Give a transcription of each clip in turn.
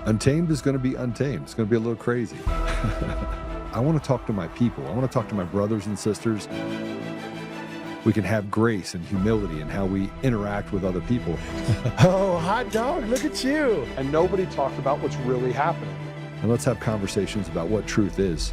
Untamed is going to be untamed. It's going to be a little crazy. I want to talk to my people. I want to talk to my brothers and sisters. We can have grace and humility in how we interact with other people. Oh, hot dog, look at you. And nobody talked about what's really happening. And let's have conversations about what truth is.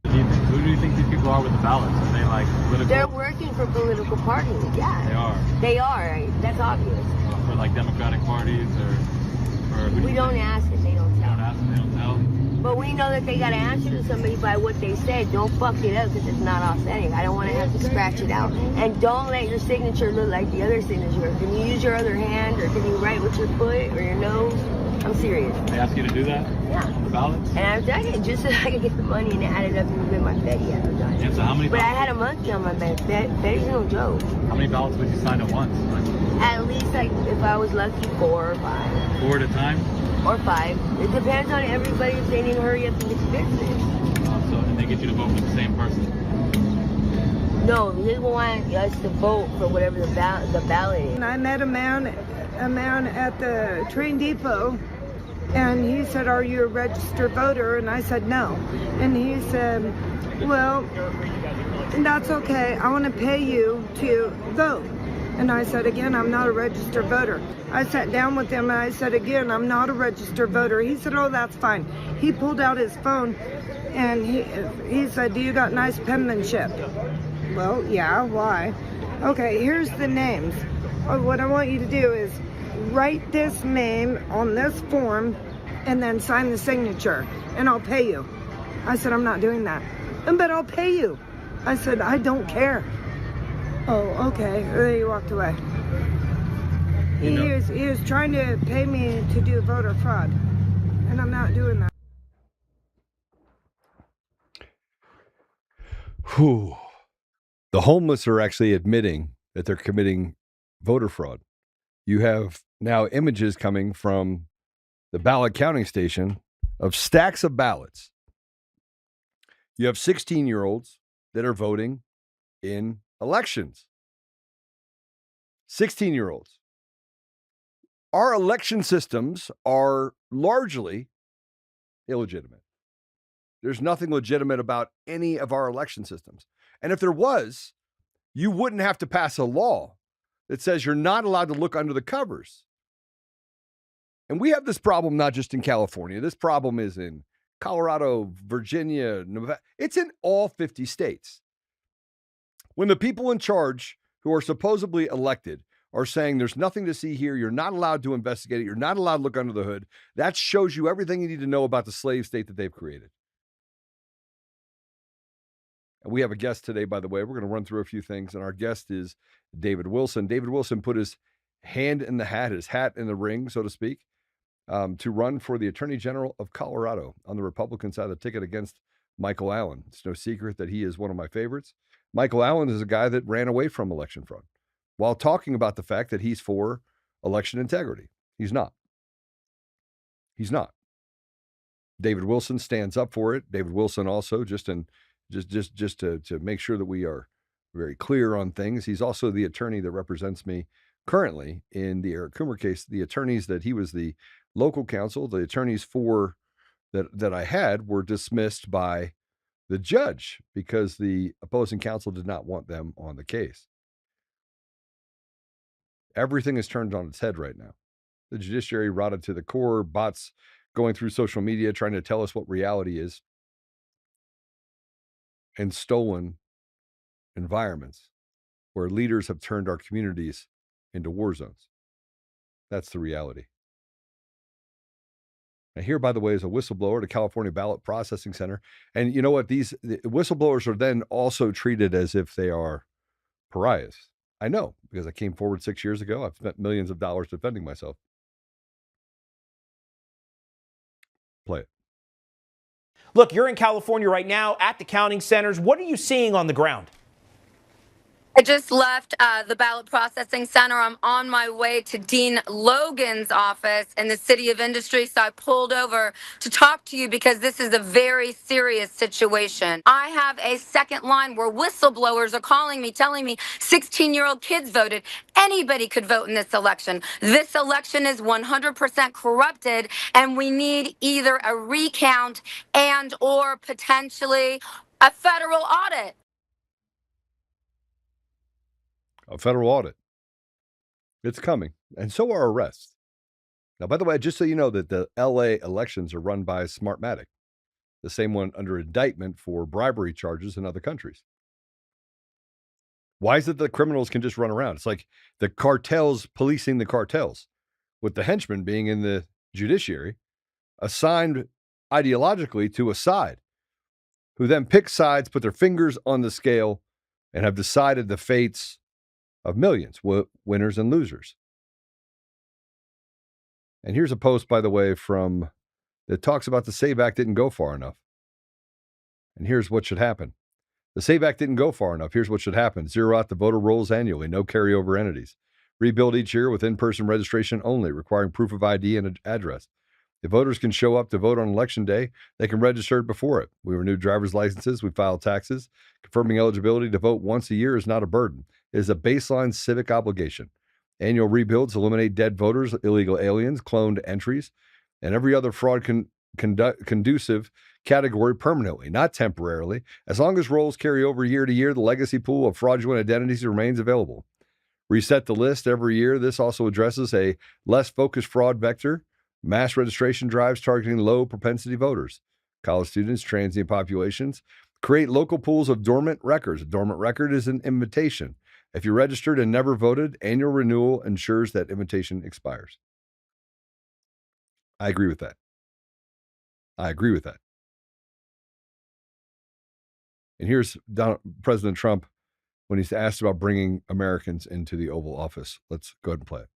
Who do you think these people are with the ballots? Are they like political? They're working for political parties, yeah. They are. They are, that's obvious. For like Democratic parties or who We don't ask it, they don't They tell. don't ask, they don't tell. But we know that they got to answer to somebody by what they said. Don't fuck it up because it's not authentic. I don't want to have to scratch it out. And don't let your signature look like the other signature. Can you use your other hand, or can you write with your foot or your nose? I'm serious. They ask you to do that? Yeah. The ballots? And I've done it just so I could get the money and add it up and get my Betty. I've done Yeah, it. so how many But I ballots? had a monkey on my bed. Betty's no joke. How many ballots would you sign at once? Like At least, like, if I was lucky, 4 or 5. 4 at a time? Or 5. It depends on everybody if they need to hurry up and get to business. And they get you to vote for the same person. No, they want us to vote for whatever the ballot is. And I met a man at the train depot, and he said, "Are you a registered voter?" And I said, "No." And he said, "Well, that's okay. I want to pay you to vote." And I said, "Again, I'm not a registered voter." I sat down with him and I said, "Again, I'm not a registered voter." He said, "Oh, that's fine." He pulled out his phone and he said, "Do you got nice penmanship?" Well, yeah, why? Okay, here's the names. What I want you to do is write this name on this form and then sign the signature, and I'll pay you. I said, "I'm not doing that." "But I'll pay you." I said, "I don't care." "Oh, okay." And then he walked away. He was trying to pay me to do voter fraud, and I'm not doing that. Whew. The homeless are actually admitting that they're committing voter fraud. You have now images coming from the ballot counting station of stacks of ballots. You have 16-year-olds that are voting in elections. 16-year-olds. Our election systems are largely illegitimate. There's nothing legitimate about any of our election systems. And if there was, you wouldn't have to pass a law that says you're not allowed to look under the covers. And we have this problem not just in California. This problem is in Colorado, Virginia, Nevada. It's in all 50 states. When the people in charge who are supposedly elected are saying there's nothing to see here, you're not allowed to investigate it, you're not allowed to look under the hood, that shows you everything you need to know about the slave state that they've created. And we have a guest today, by the way. We're going to run through a few things, and our guest is David Willson. David Willson put his hand in the hat, his hat in the ring, so to speak, to run for the Attorney General of Colorado on the Republican side of the ticket against Michael Allen. It's no secret that he is one of my favorites. Michael Allen is a guy that ran away from election fraud while talking about the fact that he's for election integrity. He's not. He's not. David Willson stands up for it. David Willson also, just to make sure that we are very clear on things, he's also the attorney that represents me currently in the Eric Coomer case. The attorneys that he was the local counsel, the attorneys for that I had were dismissed by the judge because the opposing counsel did not want them on the case. Everything is turned on its head right now. The judiciary rotted to the core, bots going through social media trying to tell us what reality is, and stolen environments where leaders have turned our communities into war zones. That's the reality. And here, by the way, is a whistleblower at a California ballot processing center. And you know what? The whistleblowers are then also treated as if they are pariahs. I know, because I came forward 6 years ago. I've spent millions of dollars defending myself. Play it. Look, you're in California right now at the counting centers. What are you seeing on the ground? I just left the ballot processing center. I'm on my way to Dean Logan's office in the City of Industry. So I pulled over to talk to you because this is a very serious situation. I have a second line where whistleblowers are calling me, telling me 16-year-old kids voted. Anybody could vote in this election. This election is 100% corrupted, and we need either a recount and or potentially a federal audit. A federal audit. It's coming, and so are arrests. Now, by the way, just so you know that the LA elections are run by Smartmatic, the same one under indictment for bribery charges in other countries. Why is it that criminals can just run around? It's like the cartels policing the cartels, with the henchmen being in the judiciary, assigned ideologically to a side, who then pick sides, put their fingers on the scale, and have decided the fates of millions, winners and losers. And here's a post, by the way, that talks about the SAVE Act didn't go far enough. And here's what should happen. The SAVE Act didn't go far enough. Here's what should happen. Zero out the voter rolls annually. No carryover entities. Rebuild each year with in-person registration only, requiring proof of ID and address. If voters can show up to vote on election day, they can register before it. We renew driver's licenses. We file taxes. Confirming eligibility to vote once a year is not a burden. It is a baseline civic obligation. Annual rebuilds eliminate dead voters, illegal aliens, cloned entries, and every other fraud conducive category permanently, not temporarily. As long as rolls carry over year to year, the legacy pool of fraudulent identities remains available. Reset the list every year. This also addresses a less focused fraud vector, mass registration drives targeting low propensity voters, college students, transient populations. Create local pools of dormant records. A dormant record is an invitation. If you're registered and never voted, annual renewal ensures that invitation expires. I agree with that. And here's President Trump when he's asked about bringing Americans into the Oval Office. Let's go ahead and play it.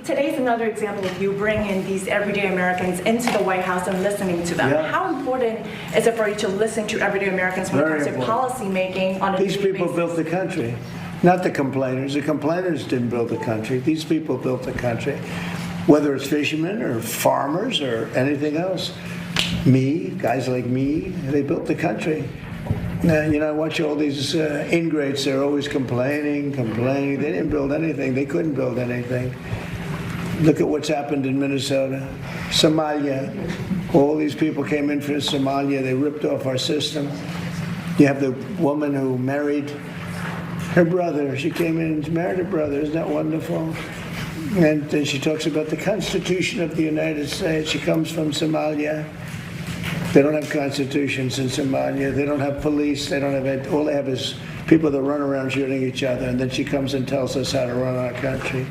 Today's another example of you bringing these everyday Americans into the White House and listening to them. Yeah. How important is it for you to listen to everyday Americans when it comes to policy making on a These people built the country, not the complainers. The complainers didn't build the country. These people built the country, whether it's fishermen or farmers or anything else. Guys like me, they built the country. I watch all these ingrates. They're always complaining. They didn't build anything. They couldn't build anything. Look at what's happened in Minnesota, Somalia. All these people came in from Somalia. They ripped off our system. You have the woman who married her brother. She came in and married her brother. Isn't that wonderful? And then she talks about the Constitution of the United States. She comes from Somalia. They don't have constitutions in Somalia. They don't have police. They don't have it. All they have is people that run around shooting each other. And then she comes and tells us how to run our country.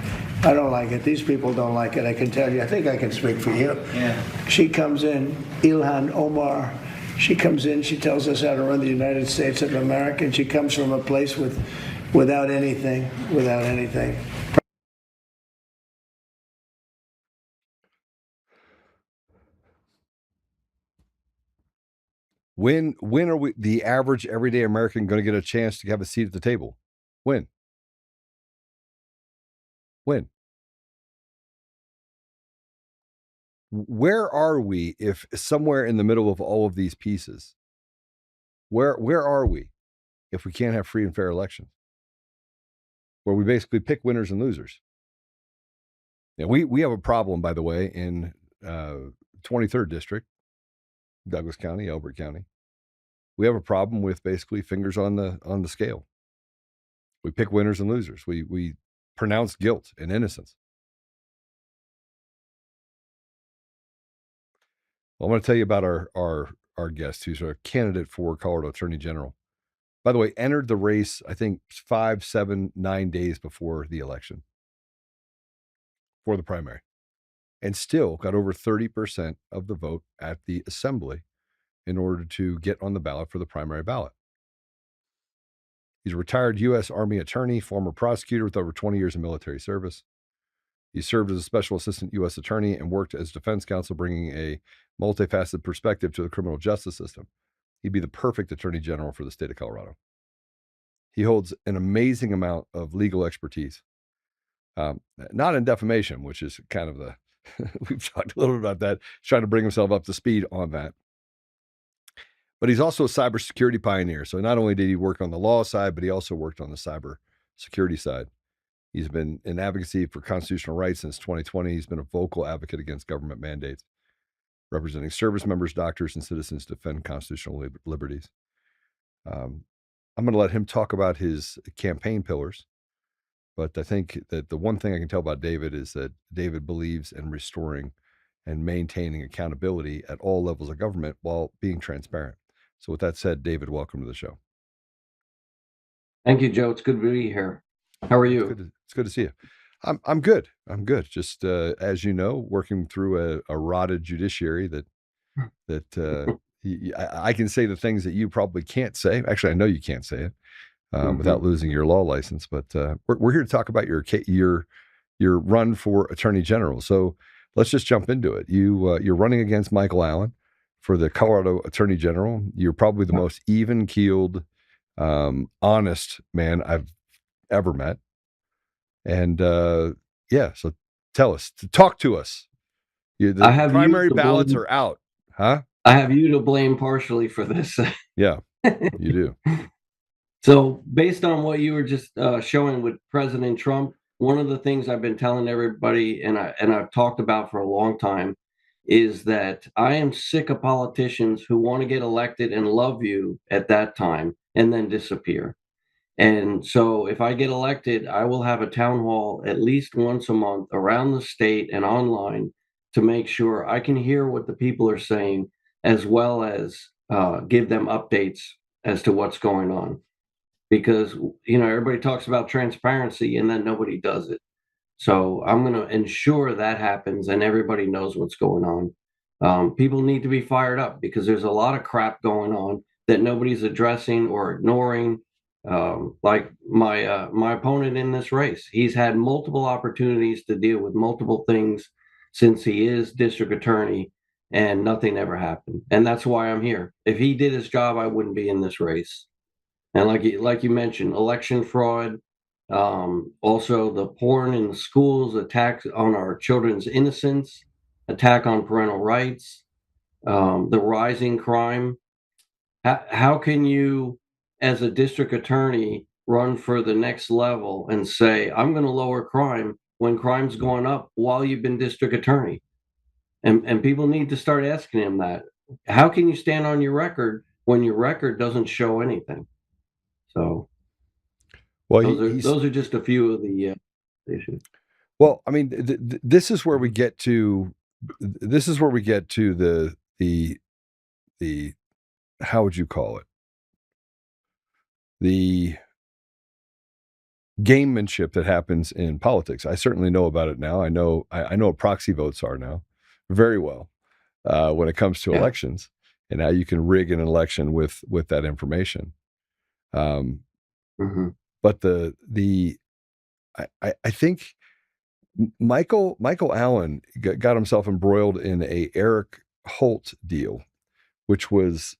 I don't like it. These people don't like it. I can tell you. I think I can speak for you. Yeah. She comes in, Ilhan Omar. She comes in. She tells us how to run the United States of America. And she comes from a place without anything. When are we, the average everyday American, going to get a chance to have a seat at the table? When? Where are we if somewhere in the middle of all of these pieces? Where are we if we can't have free and fair elections? Where we basically pick winners and losers. And we have a problem, by the way, in 23rd District, Douglas County, Elbert County. We have a problem with basically fingers on the scale. We pick winners and losers. We pronounce guilt and innocence. Well, I'm going to tell you about our guest, who's a candidate for Colorado Attorney General. By the way, entered the race, I think 5, 7, 9 days before the election for the primary, and still got over 30% of the vote at the assembly in order to get on the ballot for the primary ballot. He's a retired U.S. Army attorney, former prosecutor with over 20 years of military service. He served as a special assistant U.S. attorney and worked as defense counsel, bringing a multifaceted perspective to the criminal justice system. He'd be the perfect attorney general for the state of Colorado. He holds an amazing amount of legal expertise. Not in defamation, which is kind of the we've talked a little bit about that. He's trying to bring himself up to speed on that. But he's also a cybersecurity pioneer. So not only did he work on the law side, but he also worked on the cyber security side. He's been in advocacy for constitutional rights since 2020. He's been a vocal advocate against government mandates, representing service members, doctors, and citizens to defend constitutional liberties. I'm going to let him talk about his campaign pillars. But I think that the one thing I can tell about David is that David believes in restoring and maintaining accountability at all levels of government while being transparent. So with that said, David, welcome to the show. Thank you, Joe. It's good to be here. How are you? It's good to see you. I'm good. I'm good. Just as you know, working through a rotted judiciary that I can say the things that you probably can't say. Actually, I know you can't say it without losing your law license. But we're here to talk about your run for Attorney General. So let's just jump into it. You're running against Michael Allen for the Colorado Attorney General. You're probably the most even-keeled, honest man I've ever met. And so tell us, talk to us. The primary ballots are out, huh? I have you to blame partially for this. Yeah, you do. So based on what you were just showing with President Trump, one of the things I've been telling everybody, and I've talked about for a long time, is that I am sick of politicians who want to get elected and love you at that time and then disappear. And so if I get elected, I will have a town hall at least once a month around the state and online to make sure I can hear what the people are saying, as well as give them updates as to what's going on. Because, everybody talks about transparency and then nobody does it. So I'm going to ensure that happens and everybody knows what's going on. People need to be fired up because there's a lot of crap going on that nobody's addressing or ignoring. Like my opponent in this race, he's had multiple opportunities to deal with multiple things since he is district attorney, and nothing ever happened. And that's why I'm here. If he did his job, I wouldn't be in this race. And like you mentioned, election fraud, also the porn in the schools, attacks on our children's innocence, attack on parental rights, the rising crime. How can you, as a district attorney, run for the next level and say, I'm going to lower crime when crime's going up while you've been district attorney? And people need to start asking him that. How can you stand on your record when your record doesn't show anything? So, well, those are just a few of the issues. Well, I mean, this is where we get to. This is where we get to the how would you call it? The gamemanship that happens in politics. I certainly know about it now. I know what proxy votes are now very well when it comes to elections and how you can rig an election with that information. But I think Michael Allen got himself embroiled in a Eric Holt deal, which was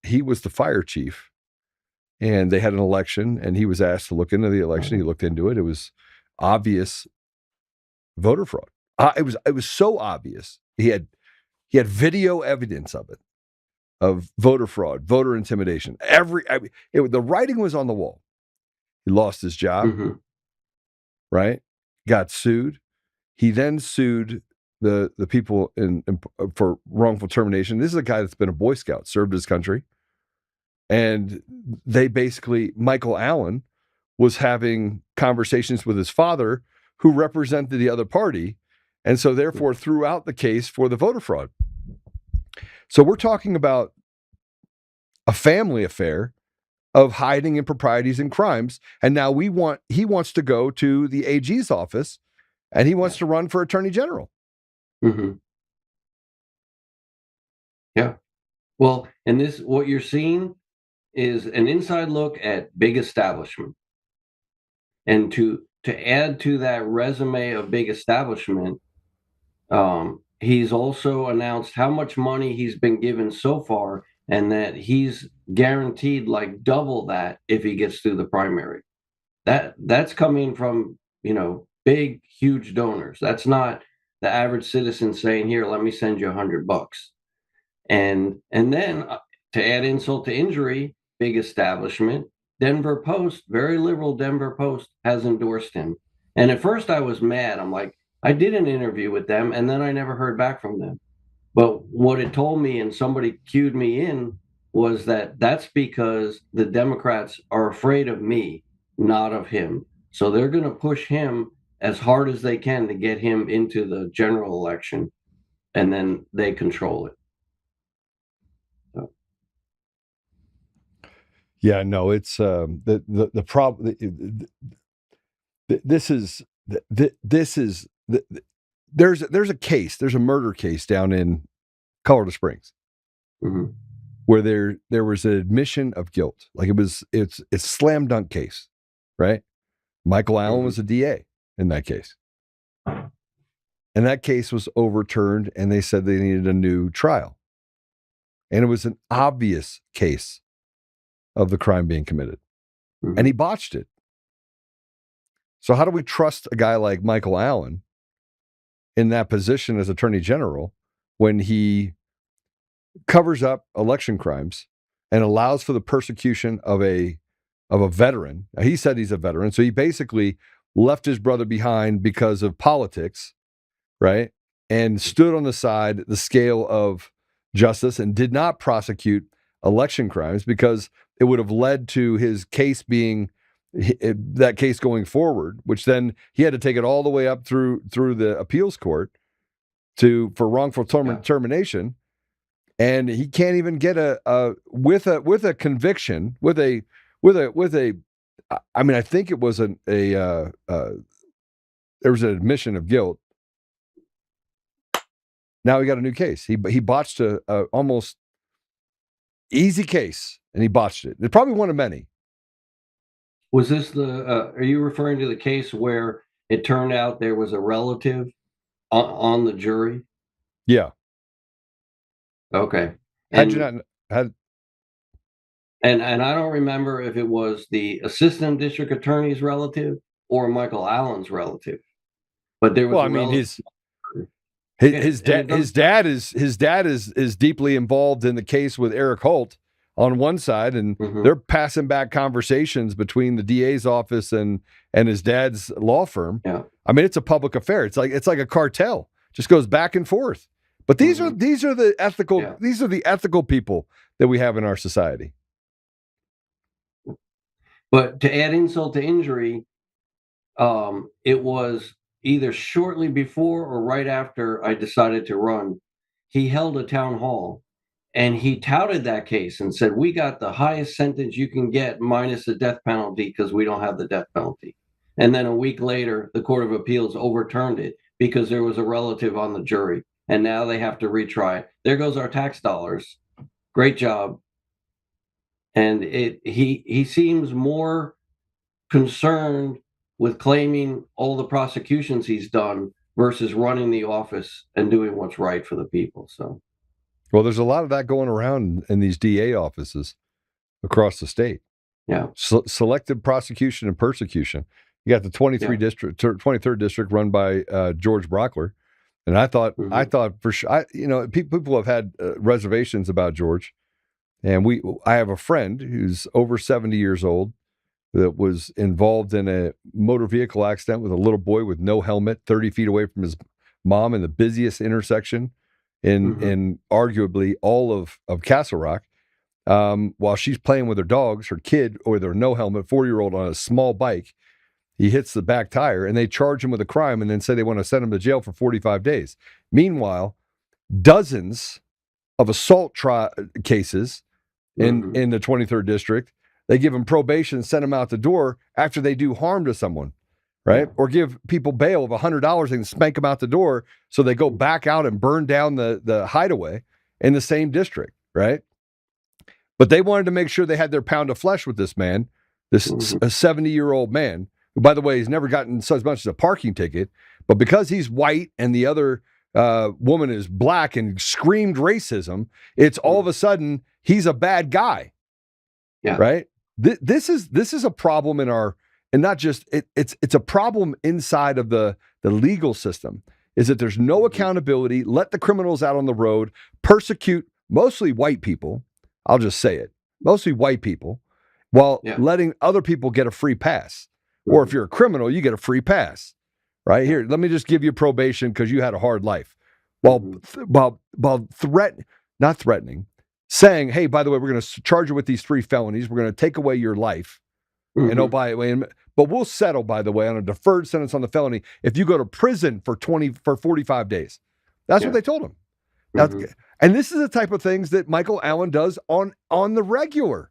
he was the fire chief, and they had an election, and he was asked to look into the election. He looked into it. It was obvious voter fraud. It was so obvious. He had video evidence of it, of voter fraud, voter intimidation. The writing was on the wall. He lost his job, right? Got sued. He then sued the people for wrongful termination. This is a guy that's been a Boy Scout, served his country. And they basically, Michael Allen was having conversations with his father, who represented the other party, and so therefore threw out the case for the voter fraud. So we're talking about a family affair of hiding improprieties and crimes, and now he wants to go to the AG's office, and he wants to run for Attorney General. Yeah. Well, and what you're seeing is an inside look at big establishment. And to add to that resume of big establishment, he's also announced how much money he's been given so far, and that he's guaranteed like double that if he gets through the primary. That's coming from, big, huge donors. That's not the average citizen saying, "Here, let me send you $100." And then to add insult to injury, big establishment, Denver Post, very liberal Denver Post, has endorsed him. And at first I was mad. I'm like, I did an interview with them, and then I never heard back from them. But what it told me, and somebody cued me in, was that that's because the Democrats are afraid of me, not of him. So they're going to push him as hard as they can to get him into the general election, and then they control it. So. Yeah, no, it's the problem. This is there's a murder case down in Colorado Springs, Mm-hmm. where there was an admission of guilt. Like it's a slam dunk case, right? Michael Allen was a DA in that case. And that case was overturned, and they said they needed a new trial. And it was an obvious case of the crime being committed. Mm-hmm. And he botched it. So how do we trust a guy like Michael Allen in that position as Attorney General when he covers up election crimes and allows for the persecution of a veteran? Now, he said he's a veteran, so he basically left his brother behind because of politics, right? And stood on the scale of justice and did not prosecute election crimes because it would have led to his case being that case going forward, which then he had to take it all the way up through the appeals court for wrongful termination. And he can't even get with a conviction, I mean, I think it was there was an admission of guilt. Now he got a new case. He botched a almost easy case, and he botched it. It's probably one of many. Was this are you referring to the case where it turned out there was a relative on the jury? Yeah. Okay. And I don't remember if it was the assistant district attorney's relative or Michael Allen's relative, but there was. Well, I mean, his dad is deeply involved in the case with Eric Holt on one side, and they're passing back conversations between the DA's office and his dad's law firm. Yeah. I mean, it's a public affair. It's like a cartel. Just goes back and forth. But these are the ethical people that we have in our society. But to add insult to injury, it was either shortly before or right after I decided to run. He held a town hall and he touted that case and said, "We got the highest sentence you can get minus the death penalty because we don't have the death penalty." And then a week later, the Court of Appeals overturned it because there was a relative on the jury. And now they have to retry. There goes our tax dollars. Great job. And he seems more concerned with claiming all the prosecutions he's done versus running the office and doing what's right for the people. So, well, there's a lot of that going around in these DA offices across the state. Yeah, selective prosecution and persecution. You got the 23rd district run by George Brockler. And I thought for sure, people have had reservations about George, and I have a friend who's over 70 years old that was involved in a motor vehicle accident with a little boy with no helmet, 30 feet away from his mom in the busiest intersection in arguably all of Castle Rock, while she's playing with her dogs, her kid with her no helmet, 4-year-old on a small bike. He hits the back tire, and they charge him with a crime and then say they want to send him to jail for 45 days. Meanwhile, dozens of assault cases in the 23rd District, they give them probation, send them out the door after they do harm to someone, right? Or give people bail of $100 and spank them out the door so they go back out and burn down the hideaway in the same district, right? But they wanted to make sure they had their pound of flesh with this man, this 70-year-old man, who, by the way, has never gotten so much as a parking ticket, but because he's white and the other woman is black and screamed racism, it's all of a sudden he's a bad guy. Yeah. Right. This is a problem in our, and not just it's a problem inside of the legal system. Is that there's no accountability. Let the criminals out on the road, persecute mostly white people. I'll just say it, mostly white people, while letting other people get a free pass. Or if you're a criminal, you get a free pass. Right here, let me just give you probation because you had a hard life. While not threatening, saying, hey, by the way, we're going to charge you with these 3 felonies. We're going to take away your life. And oh, by the way, but we'll settle, by the way, on a deferred sentence on the felony if you go to prison for 45 days. That's what they told him. And this is the type of things that Michael Allen does on the regular.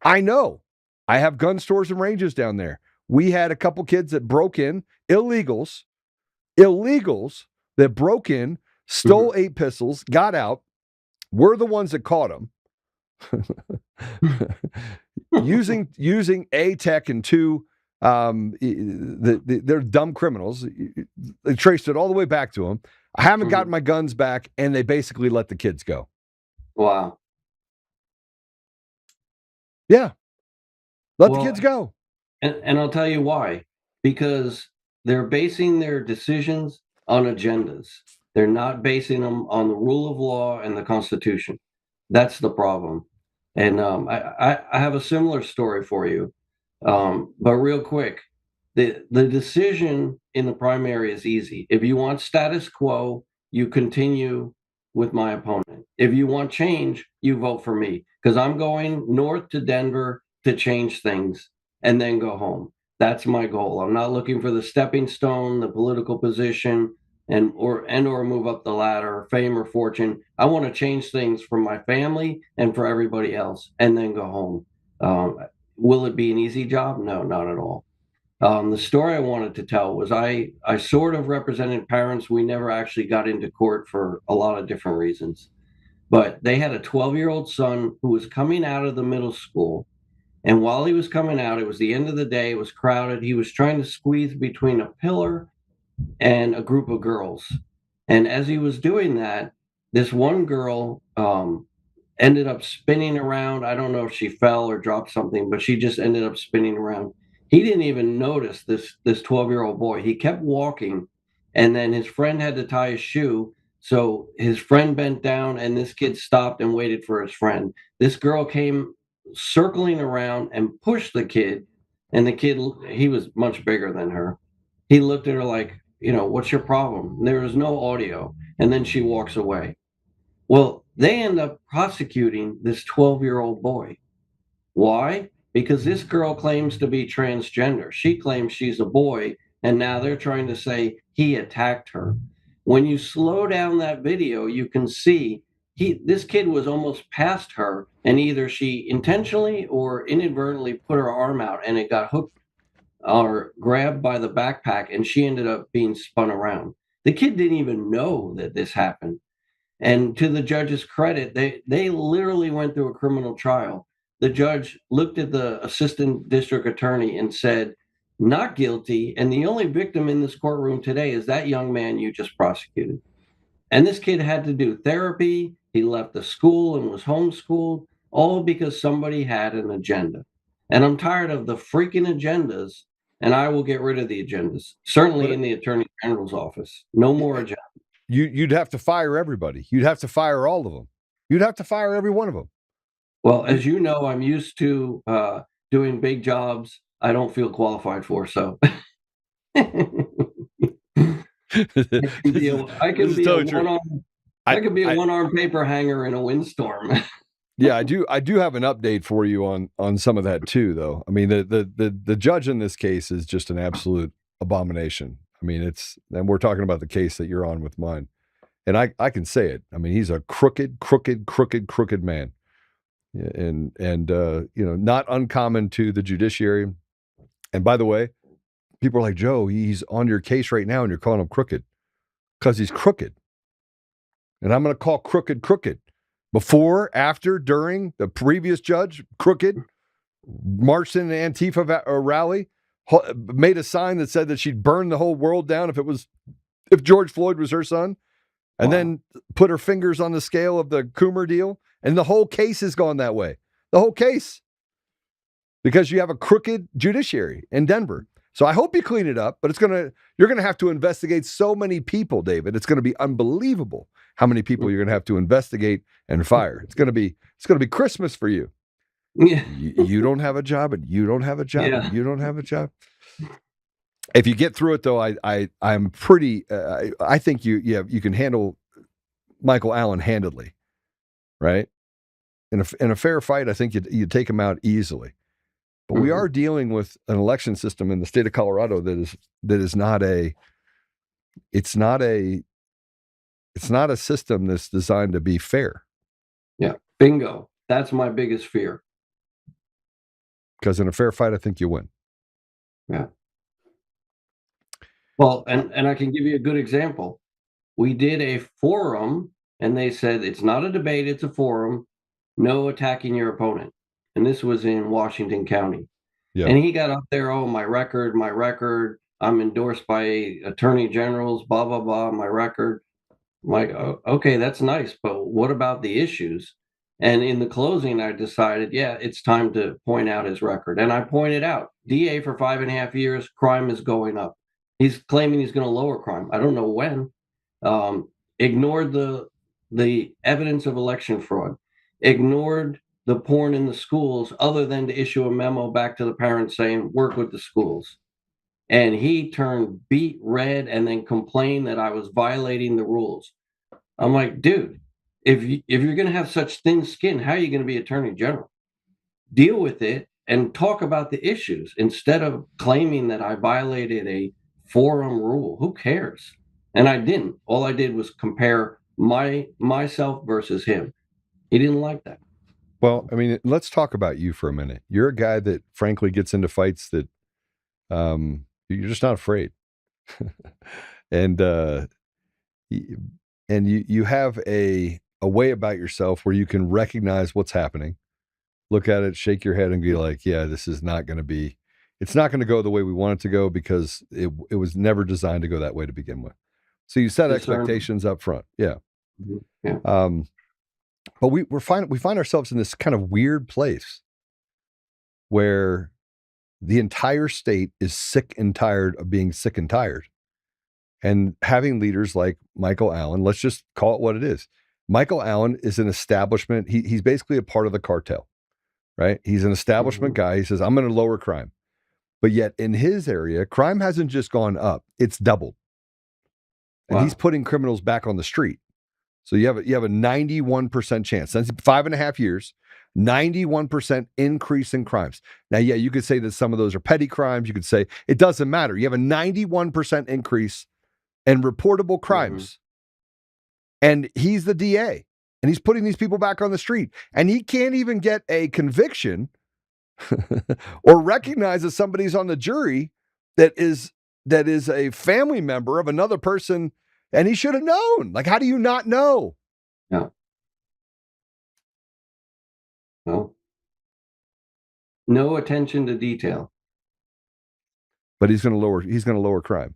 I know. I have gun stores and ranges down there. We had a couple kids that broke in, illegals that broke in, stole 8 pistols, got out. We're the ones that caught them. using A tech and 2, they're dumb criminals. They traced it all the way back to them. I haven't gotten my guns back, and they basically let the kids go. Wow. Yeah. Let the kids go. And I'll tell you why. Because they're basing their decisions on agendas. They're not basing them on the rule of law and the Constitution. That's the problem. And I have a similar story for you. But real quick, the decision in the primary is easy. If you want status quo, you continue with my opponent. If you want change, you vote for me, because I'm going north to Denver to change things and then go home. That's my goal. I'm not looking for the stepping stone, the political position, or move up the ladder, fame or fortune. I want to change things for my family and for everybody else, and then go home. Will it be an easy job? No, not at all. The story I wanted to tell was I sort of represented parents. We never actually got into court for a lot of different reasons. But they had a 12-year-old son who was coming out of the middle school. And while he was coming out, it was the end of the day. It was crowded. He was trying to squeeze between a pillar and a group of girls. And as he was doing that, this one girl ended up spinning around. I don't know if she fell or dropped something, but she just ended up spinning around. He didn't even notice this 12-year-old boy. He kept walking, and then his friend had to tie his shoe. So his friend bent down, and this kid stopped and waited for his friend. This girl came circling around and pushed the kid, and the kid, he was much bigger than her. He looked at her like, what's your problem? There was no audio. And then she walks away. Well, they end up prosecuting this 12-year-old boy. Why? Because this girl claims to be transgender. She claims she's a boy, and now they're trying to say he attacked her. When you slow down that video, you can see this kid was almost past her, and either she intentionally or inadvertently put her arm out, and it got hooked or grabbed by the backpack, and she ended up being spun around. The kid didn't even know that this happened. And to the judge's credit, they literally went through a criminal trial. The judge looked at the assistant district attorney and said, not guilty. And the only victim in this courtroom today is that young man you just prosecuted. And this kid had to do therapy. He left the school and was homeschooled, all because somebody had an agenda. And I'm tired of the freaking agendas, and I will get rid of the agendas, certainly in the Attorney General's office. No more agendas. You'd have to fire everybody. You'd have to fire all of them. You'd have to fire every one of them. Well, as you know, I'm used to doing big jobs I don't feel qualified for, so. I could be a one-arm paper hanger in a windstorm. Yeah, I do have an update for you on some of that too, though. I mean, the judge in this case is just an absolute abomination. I mean, and we're talking about the case that you're on with mine. And I can say it. I mean, he's a crooked man. And not uncommon to the judiciary. And by the way, people are like, Joe, he's on your case right now and you're calling him crooked because he's crooked. And I'm going to call crooked. Before, after, during, the previous judge, crooked, marched in an Antifa rally, made a sign that said that she'd burn the whole world down if George Floyd was her son, and then put her fingers on the scale of the Coomer deal. And the whole case has gone that way. the whole case, because you have a crooked judiciary in Denver. So I hope you clean it up, but you're going to have to investigate so many people, David. It's going to be unbelievable how many people you're going to have to investigate and fire. It's going to be Christmas for you. Yeah. You don't have a job, and you don't have a job, Yeah. and you don't have a job. If you get through it, though, I'm pretty. I think you can handle Michael Allen handedly, right? In a fair fight, I think you take him out easily. But we are dealing with an election system in the state of Colorado that is not a. It's not a system that's designed to be fair. Yeah, bingo. That's my biggest fear. Because in a fair fight, I think you win. Yeah. Well, and I can give you a good example. We did a forum, and they said it's not a debate, it's a forum. No attacking your opponent. And this was in Washington County. Yeah. And he got up there, oh, my record. I'm endorsed by attorney generals, blah, blah, blah, my record. I'm like, oh, okay, that's nice, but what about the issues? And in the closing, I decided, yeah, it's time to point out his record. And I pointed out, DA for 5.5 years, crime is going up. He's claiming he's going to lower crime. I don't know when. Ignored the evidence of election fraud. Ignored the porn in the schools, other than to issue a memo back to the parents saying, work with the schools. And he turned beet red and then complained that I was violating the rules. I'm like, dude, if you're going to have such thin skin, how are you going to be attorney general? Deal with it and talk about the issues instead of claiming that I violated a forum rule. Who cares? And I didn't. All I did was compare myself versus him. He didn't like that. Well, I mean, let's talk about you for a minute. You're a guy that frankly gets into fights that you're just not afraid. And you have a way about yourself where you can recognize what's happening, look at it, shake your head, and be like, yeah, this is not going to be, it's not going to go the way we want it to go, because it was never designed to go that way to begin with. So you set expectations up front. Yeah. Yeah. But we find ourselves in this kind of weird place where the entire state is sick and tired of being sick and tired. And having leaders like Michael Allen, let's just call it what it is. Michael Allen is an establishment. He's basically a part of the cartel, right? He's an establishment guy. He says, I'm going to lower crime. But yet in his area, crime hasn't just gone up, it's doubled. And he's putting criminals back on the street. So you have a 91% chance. Since 5.5 years, 91% increase in crimes. Now, yeah, you could say that some of those are petty crimes. You could say it doesn't matter. You have a 91% increase in reportable crimes. And he's the DA. And he's putting these people back on the street. And he can't even get a conviction or recognize that somebody's on the jury that is a family member of another person. And he should have known. Like, how do you not know? Yeah. Well, no attention to detail. But he's going to lower crime.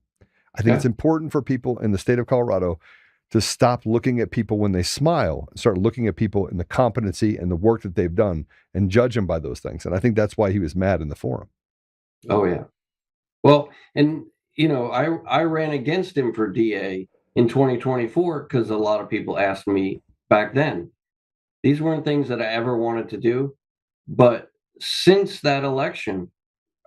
I think it's important for people in the state of Colorado to stop looking at people when they smile and start looking at people in the competency and the work that they've done and judge them by those things. And I think that's why he was mad in the forum. Oh, yeah. Well, and, I ran against him for DA in 2024 because a lot of people asked me back then. These weren't things that I ever wanted to do. But since that election,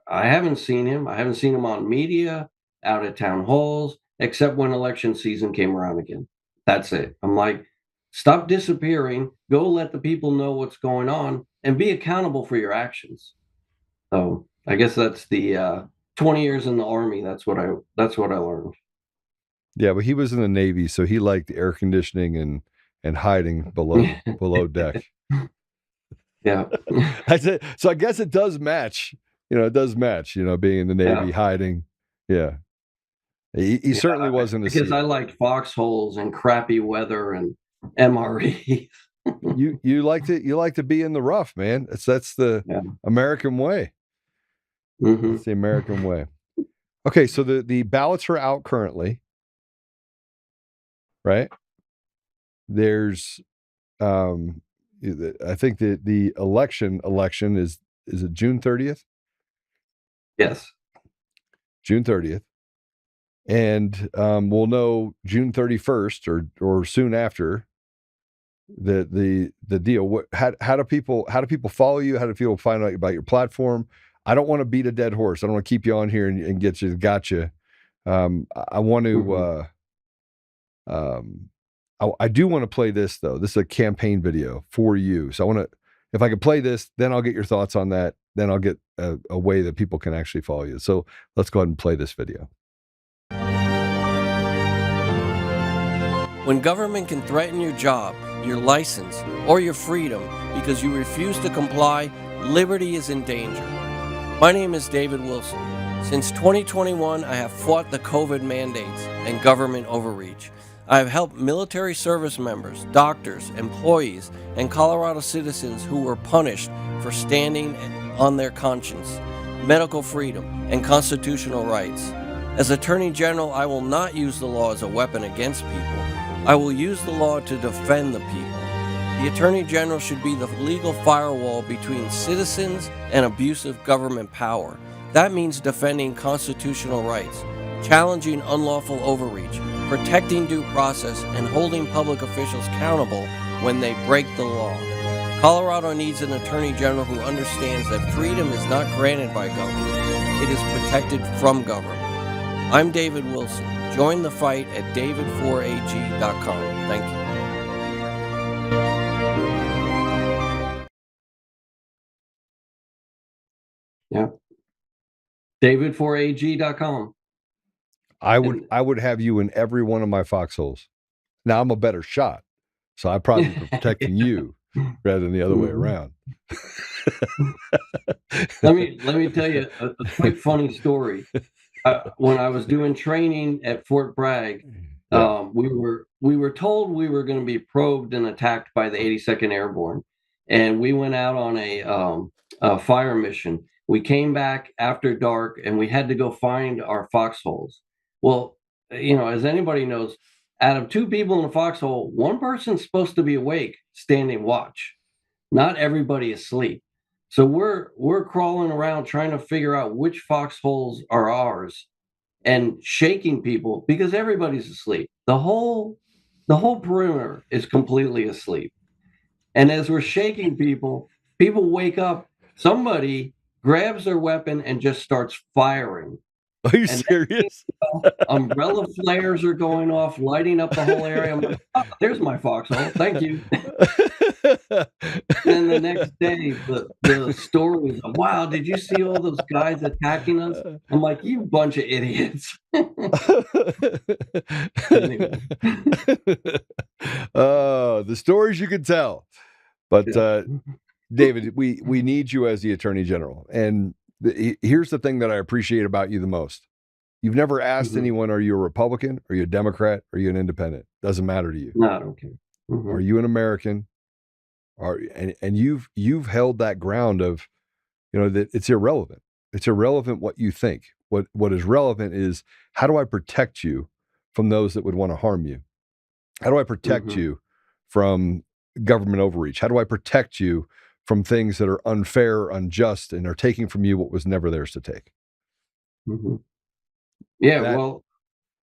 I haven't seen him. I haven't seen him on media, out at town halls, except when election season came around again. That's it. I'm like, stop disappearing. Go let the people know what's going on and be accountable for your actions. So I guess that's the 20 years in the Army. That's what I learned. Yeah, but he was in the Navy, so he liked air conditioning and hiding below deck. Yeah. That's it. So I guess it does match. It does match, being in the Navy, hiding. Yeah. He certainly wasn't a because I liked foxholes and crappy weather and MREs. you like to be in the rough, man. That's the American way. It's the American way. Okay, so the ballots are out currently. Right? There's I think that the election is it June 30th? Yes. June 30th. And we'll know June 31st or soon after the deal. How do people follow you? How do people find out about your platform? I don't want to beat a dead horse. I don't want to keep you on here and get you gotcha. I want to I do want to play this though. This is a campaign video for you. So I want to, if I could play this, then I'll get your thoughts on that. Then I'll get a way that people can actually follow you. So let's go ahead and play this video. When government can threaten your job, your license, or your freedom because you refuse to comply, liberty is in danger. My name is David Willson. Since 2021, I have fought the COVID mandates and government overreach. I have helped military service members, doctors, employees, and Colorado citizens who were punished for standing on their conscience, medical freedom, and constitutional rights. As Attorney General, I will not use the law as a weapon against people. I will use the law to defend the people. The Attorney General should be the legal firewall between citizens and abusive government power. That means defending constitutional rights, challenging unlawful overreach, protecting due process, and holding public officials accountable when they break the law. Colorado needs an Attorney General who understands that freedom is not granted by government. It is protected from government. I'm David Willson. Join the fight at david4ag.com. Thank you. Yeah. david4ag.com. I would have you in every one of my foxholes. Now I'm a better shot, so I probably be protecting you rather than the other way around. Let me tell you a quick funny story. When I was doing training at Fort Bragg, we were told we were going to be probed and attacked by the 82nd Airborne, and we went out on a fire mission. We came back after dark, and we had to go find our foxholes. Well, as anybody knows, out of two people in a foxhole, one person's supposed to be awake, standing watch. Not everybody is asleep. So we're crawling around trying to figure out which foxholes are ours and shaking people because everybody's asleep. The whole perimeter is completely asleep. And as we're shaking people wake up, somebody grabs their weapon and just starts firing. Are you serious? Umbrella flares are going off, lighting up the whole area. I'm like, oh, there's my foxhole. Thank you. And the next day, the story was, wow, did you see all those guys attacking us? I'm like, you bunch of idiots. Oh, the stories you could tell. But David, we need you as the Attorney General. And here's the thing that I appreciate about you the most. You've never asked anyone, are you a Republican? Are you a Democrat? Are you an independent? Doesn't matter to you. No, I don't care. Are you an American? And you've held that ground of, that it's irrelevant. It's irrelevant what you think. What is relevant is, how do I protect you from those that would want to harm you? How do I protect you from government overreach? How do I protect you from things that are unfair, or unjust, and are taking from you what was never theirs to take? Yeah,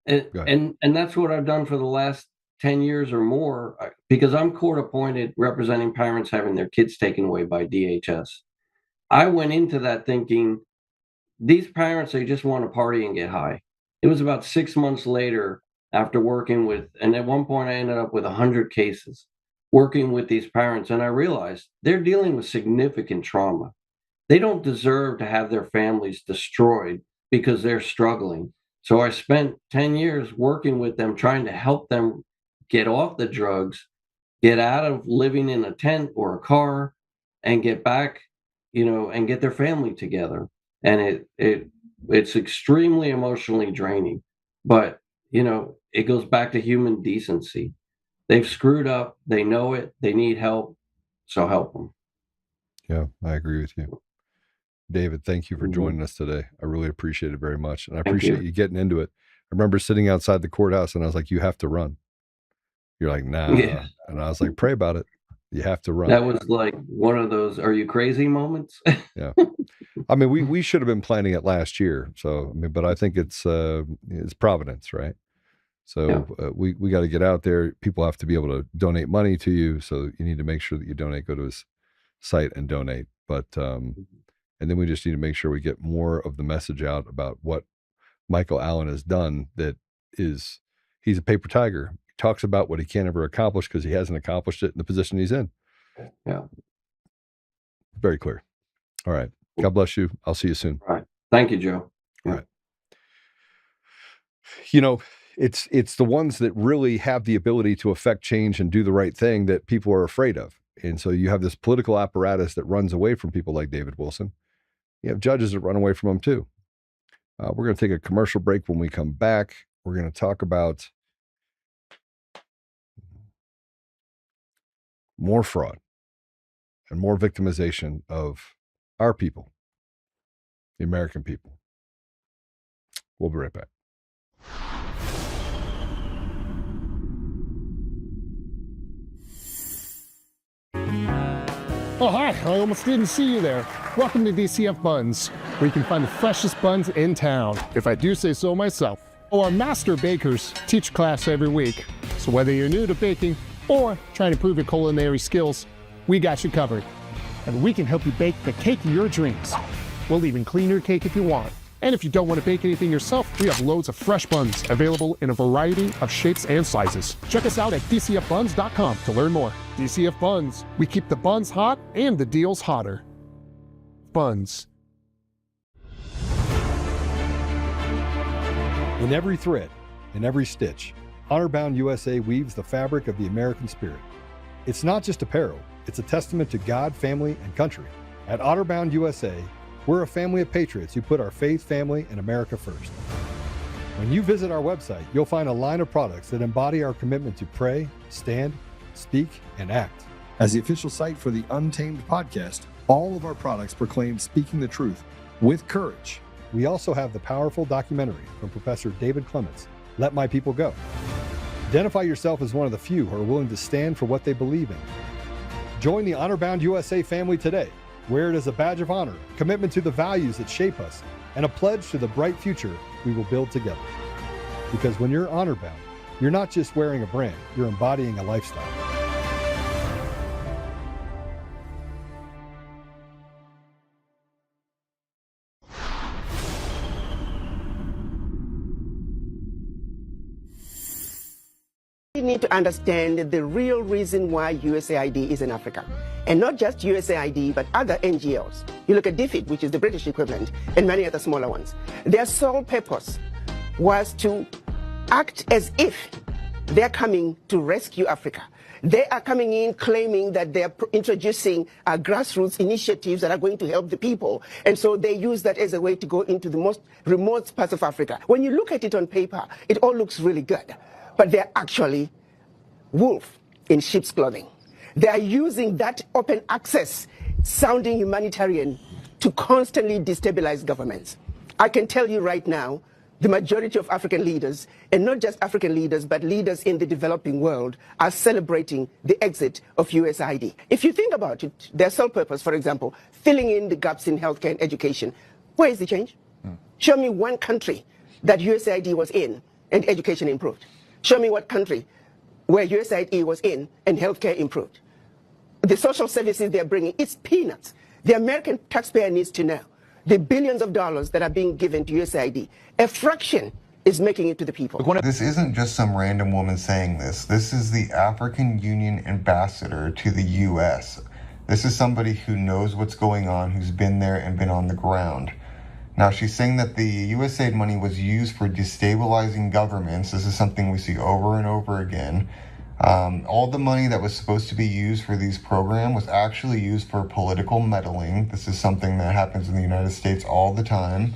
and that's what I've done for the last 10 years or more, because I'm court appointed representing parents having their kids taken away by DHS. I went into that thinking, these parents, they just want to party and get high. It was about 6 months later, after working with, and at one point I ended up with 100 cases working with these parents, and I realized they're dealing with significant trauma. They don't deserve to have their families destroyed because they're struggling. So I spent 10 years working with them, trying to help them get off the drugs, get out of living in a tent or a car, and get back, and get their family together. And it's extremely emotionally draining, but it goes back to human decency. They've screwed up. They know it. They need help. So help them. Yeah, I agree with you. David, thank you for joining us today. I really appreciate it very much. And I appreciate you getting into it. I remember sitting outside the courthouse and I was like, you have to run. You're like, nah. Yeah. And I was like, pray about it. You have to run. That was like one of those "Are you crazy?" moments. Yeah. I mean, we should have been planning it last year. So, I mean, but I think it's Providence, right? So we got to get out there. People have to be able to donate money to you. So you need to make sure that you donate. Go to his site and donate. But and then we just need to make sure we get more of the message out about what Michael Allen has done. He's a paper tiger. He talks about what he can't ever accomplish because he hasn't accomplished it in the position he's in. Yeah. Very clear. All right. God bless you. I'll see you soon. All right. Thank you, Joe. All right. You know, it's the ones that really have the ability to affect change and do the right thing that people are afraid of. And so you have this political apparatus that runs away from people like David Wilson. You have judges that run away from them too. We're going to take a commercial break. When we come back, we're going to talk about more fraud and more victimization of our people, the American people. We'll be right back. Oh, hi. I almost didn't see you there. Welcome to DCF Buns, where you can find the freshest buns in town, if I do say so myself. Our master bakers teach class every week. So whether you're new to baking or trying to improve your culinary skills, we got you covered. And we can help you bake the cake of your dreams. We'll even clean your cake if you want. And if you don't want to bake anything yourself, we have loads of fresh buns available in a variety of shapes and sizes. Check us out at dcfbuns.com to learn more. DCF Buns. We keep the buns hot and the deals hotter. Buns. In every thread, in every stitch, Honor-Bound USA weaves the fabric of the American spirit. It's not just apparel, it's a testament to God, family, and country. At Honor-Bound USA, we're a family of patriots who put our faith, family, and America first. When you visit our website, you'll find a line of products that embody our commitment to pray, stand, speak, and act. As the official site for the Untamed podcast, all of our products proclaim speaking the truth with courage. We also have the powerful documentary from Professor David Clements, Let My People Go. Identify yourself as one of the few who are willing to stand for what they believe in. Join the Honor-Bound USA family today. Wear it as a badge of honor, commitment to the values that shape us, and a pledge to the bright future we will build together. Because when you're honor-bound, you're not just wearing a brand, you're embodying a lifestyle. We need to understand the real reason why USAID is in Africa. And not just USAID, but other NGOs. You look at DFID, which is the British equivalent, and many other smaller ones. Their sole purpose was to act as if they're coming to rescue Africa. They are coming in claiming that they're introducing grassroots initiatives that are going to help the people. And so they use that as a way to go into the most remote parts of Africa. When you look at it on paper, it all looks really good. But they're actually wolf in sheep's clothing. They are using that open access sounding humanitarian to constantly destabilize governments. I can tell you right now, the majority of African leaders, and not just African leaders, but leaders in the developing world, are celebrating the exit of USAID. If you think about it, their sole purpose, for example, filling in the gaps in healthcare and education, where is the change? Show me one country that USAID was in and education improved. Show me what country where USAID was in and healthcare improved. The social services they're bringing, it's peanuts. The American taxpayer needs to know the billions of dollars that are being given to USAID, a fraction is making it to the people. This isn't just some random woman saying this. This is the African Union ambassador to the U.S. This is somebody who knows what's going on, who's been there and been on the ground. Now, she's saying that the USAID money was used for destabilizing governments. This is something we see over and over again. All the money that was supposed to be used for these programs was actually used for political meddling. This is something that happens in the United States all the time.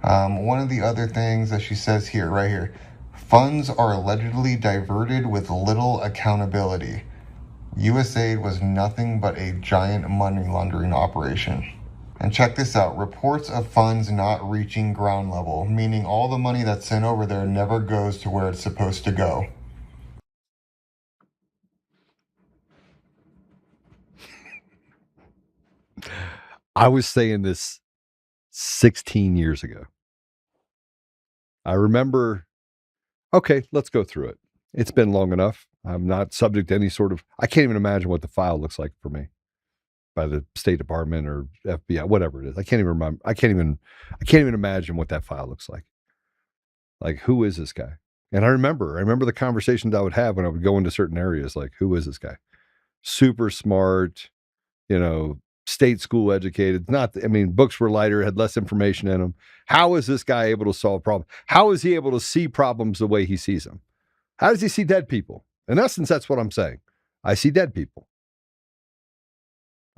One of the other things that she says here, right here, funds are allegedly diverted with little accountability. USAID was nothing but a giant money laundering operation. And check this out, reports of funds not reaching ground level, meaning all the money that's sent over there never goes to where it's supposed to go. I was saying this 16 years ago. I remember, okay, let's go through it. It's been long enough. I'm not subject to any sort of, I can't even imagine what the file looks like for me by the State Department or FBI, whatever it is. I can't even remember. I can't even imagine what that file looks like. Like, who is this guy? And I remember the conversations I would have when I would go into certain areas, like, who is this guy? Super smart, state school educated. Books were lighter, had less information in them. How is this guy able to solve problems? How is he able to see problems the way he sees them? How does he see dead people? In essence, that's what I'm saying. I see dead people.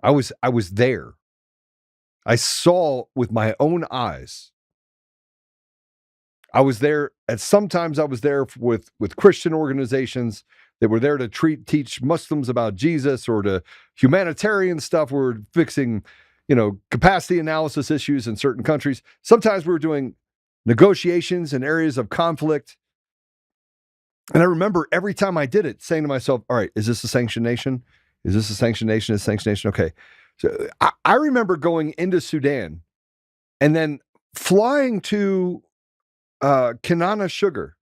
I was there. I saw with my own eyes. I was there, and sometimes I was there with Christian organizations that were there to teach Muslims about Jesus, or to humanitarian stuff. We're fixing, capacity analysis issues in certain countries. Sometimes we were doing negotiations in areas of conflict. And I remember every time I did it, saying to myself, all right, is this a sanctioned nation? Is this a sanctioned nation? Is a sanctioned nation? Okay. So I remember going into Sudan and then flying to Kanana Sugar.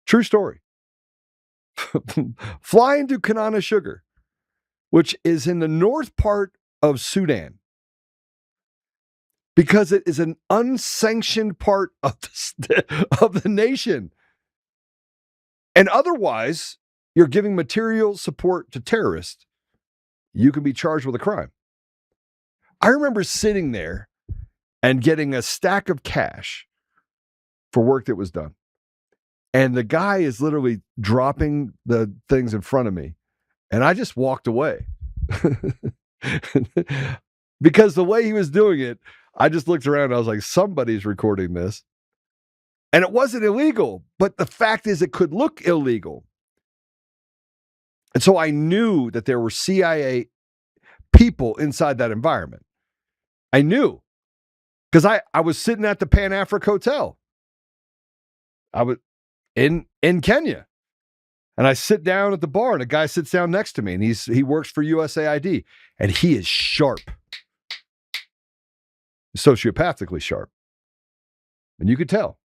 True story. Flying to Kanana Sugar, which is in the north part of Sudan, because it is an unsanctioned part of the nation. And otherwise, you're giving material support to terrorists. You can be charged with a crime. I remember sitting there and getting a stack of cash for work that was done. And the guy is literally dropping the things in front of me. And I just walked away. Because the way he was doing it, I just looked around and I was like, somebody's recording this. And it wasn't illegal, but the fact is it could look illegal. And so I knew that there were CIA people inside that environment. I knew, because I was sitting at the Pan Africa Hotel. I was in Kenya. And I sit down at the bar and a guy sits down next to me, and he works for USAID, and he is sharp. Sociopathically sharp. And you could tell.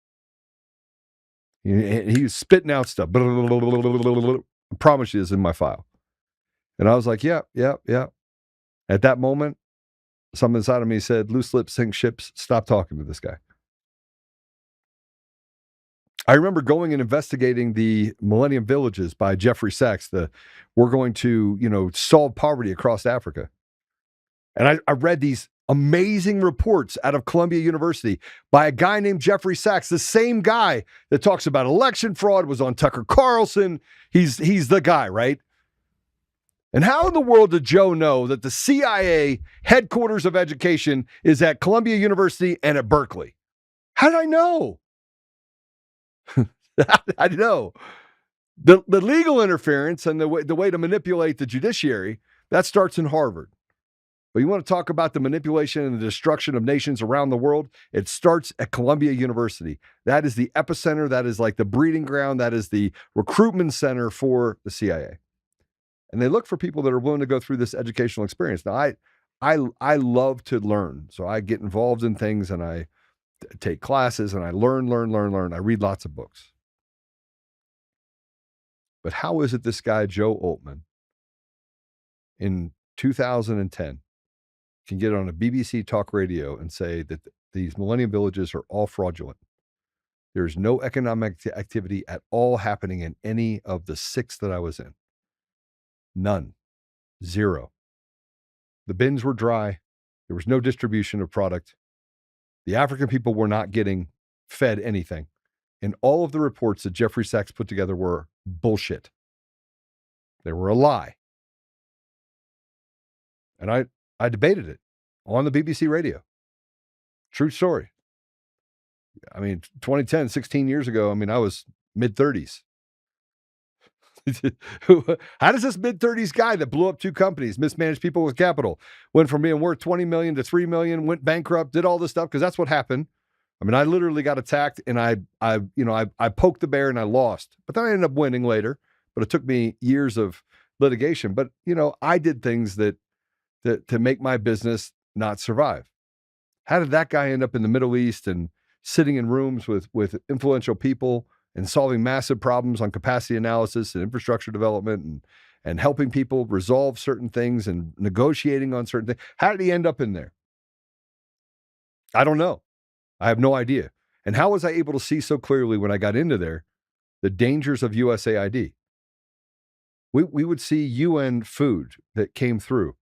He was spitting out stuff. I promise you this is in my file. And I was like, yeah. At that moment, something inside of me said, loose lips sink ships. Stop talking to this guy. I remember going and investigating the Millennium Villages by Jeffrey Sachs. We're going to, solve poverty across Africa. And I read these amazing reports out of Columbia University by a guy named Jeffrey Sachs, the same guy that talks about election fraud, was on Tucker Carlson. He's the guy, right? And how in the world did Joe know that the CIA headquarters of education is at Columbia University and at Berkeley? How did I know? I know. The legal interference and the way to manipulate the judiciary, that starts in Harvard. But you want to talk about the manipulation and the destruction of nations around the world? It starts at Columbia University. That is the epicenter. That is like the breeding ground. That is the recruitment center for the CIA. And they look for people that are willing to go through this educational experience. Now, I love to learn. So I get involved in things and I take classes and I learn. I read lots of books. But how is it this guy, Joe Oltmann, in 2010, can get on a BBC talk radio and say that these Millennium Villages are all fraudulent? There's no economic activity at all happening in any of the 6 that I was in. None. 0. The bins were dry. There was no distribution of product. The African people were not getting fed anything. And all of the reports that Jeffrey Sachs put together were bullshit. They were a lie. And I debated it on the BBC radio. True story. 2010, 16 years ago, I was mid-30s. How does this mid-30s guy that blew up 2 companies, mismanaged people with capital, went from being worth 20 million to 3 million, went bankrupt, did all this stuff? Because that's what happened. I literally got attacked and I poked the bear and I lost. But then I ended up winning later. But it took me years of litigation. But, I did things that to make my business not survive. How did that guy end up in the Middle East and sitting in rooms with influential people and solving massive problems on capacity analysis and infrastructure development and helping people resolve certain things and negotiating on certain things? How did he end up in there? I don't know. I have no idea. And how was I able to see so clearly when I got into there the dangers of USAID? We would see UN food that came through,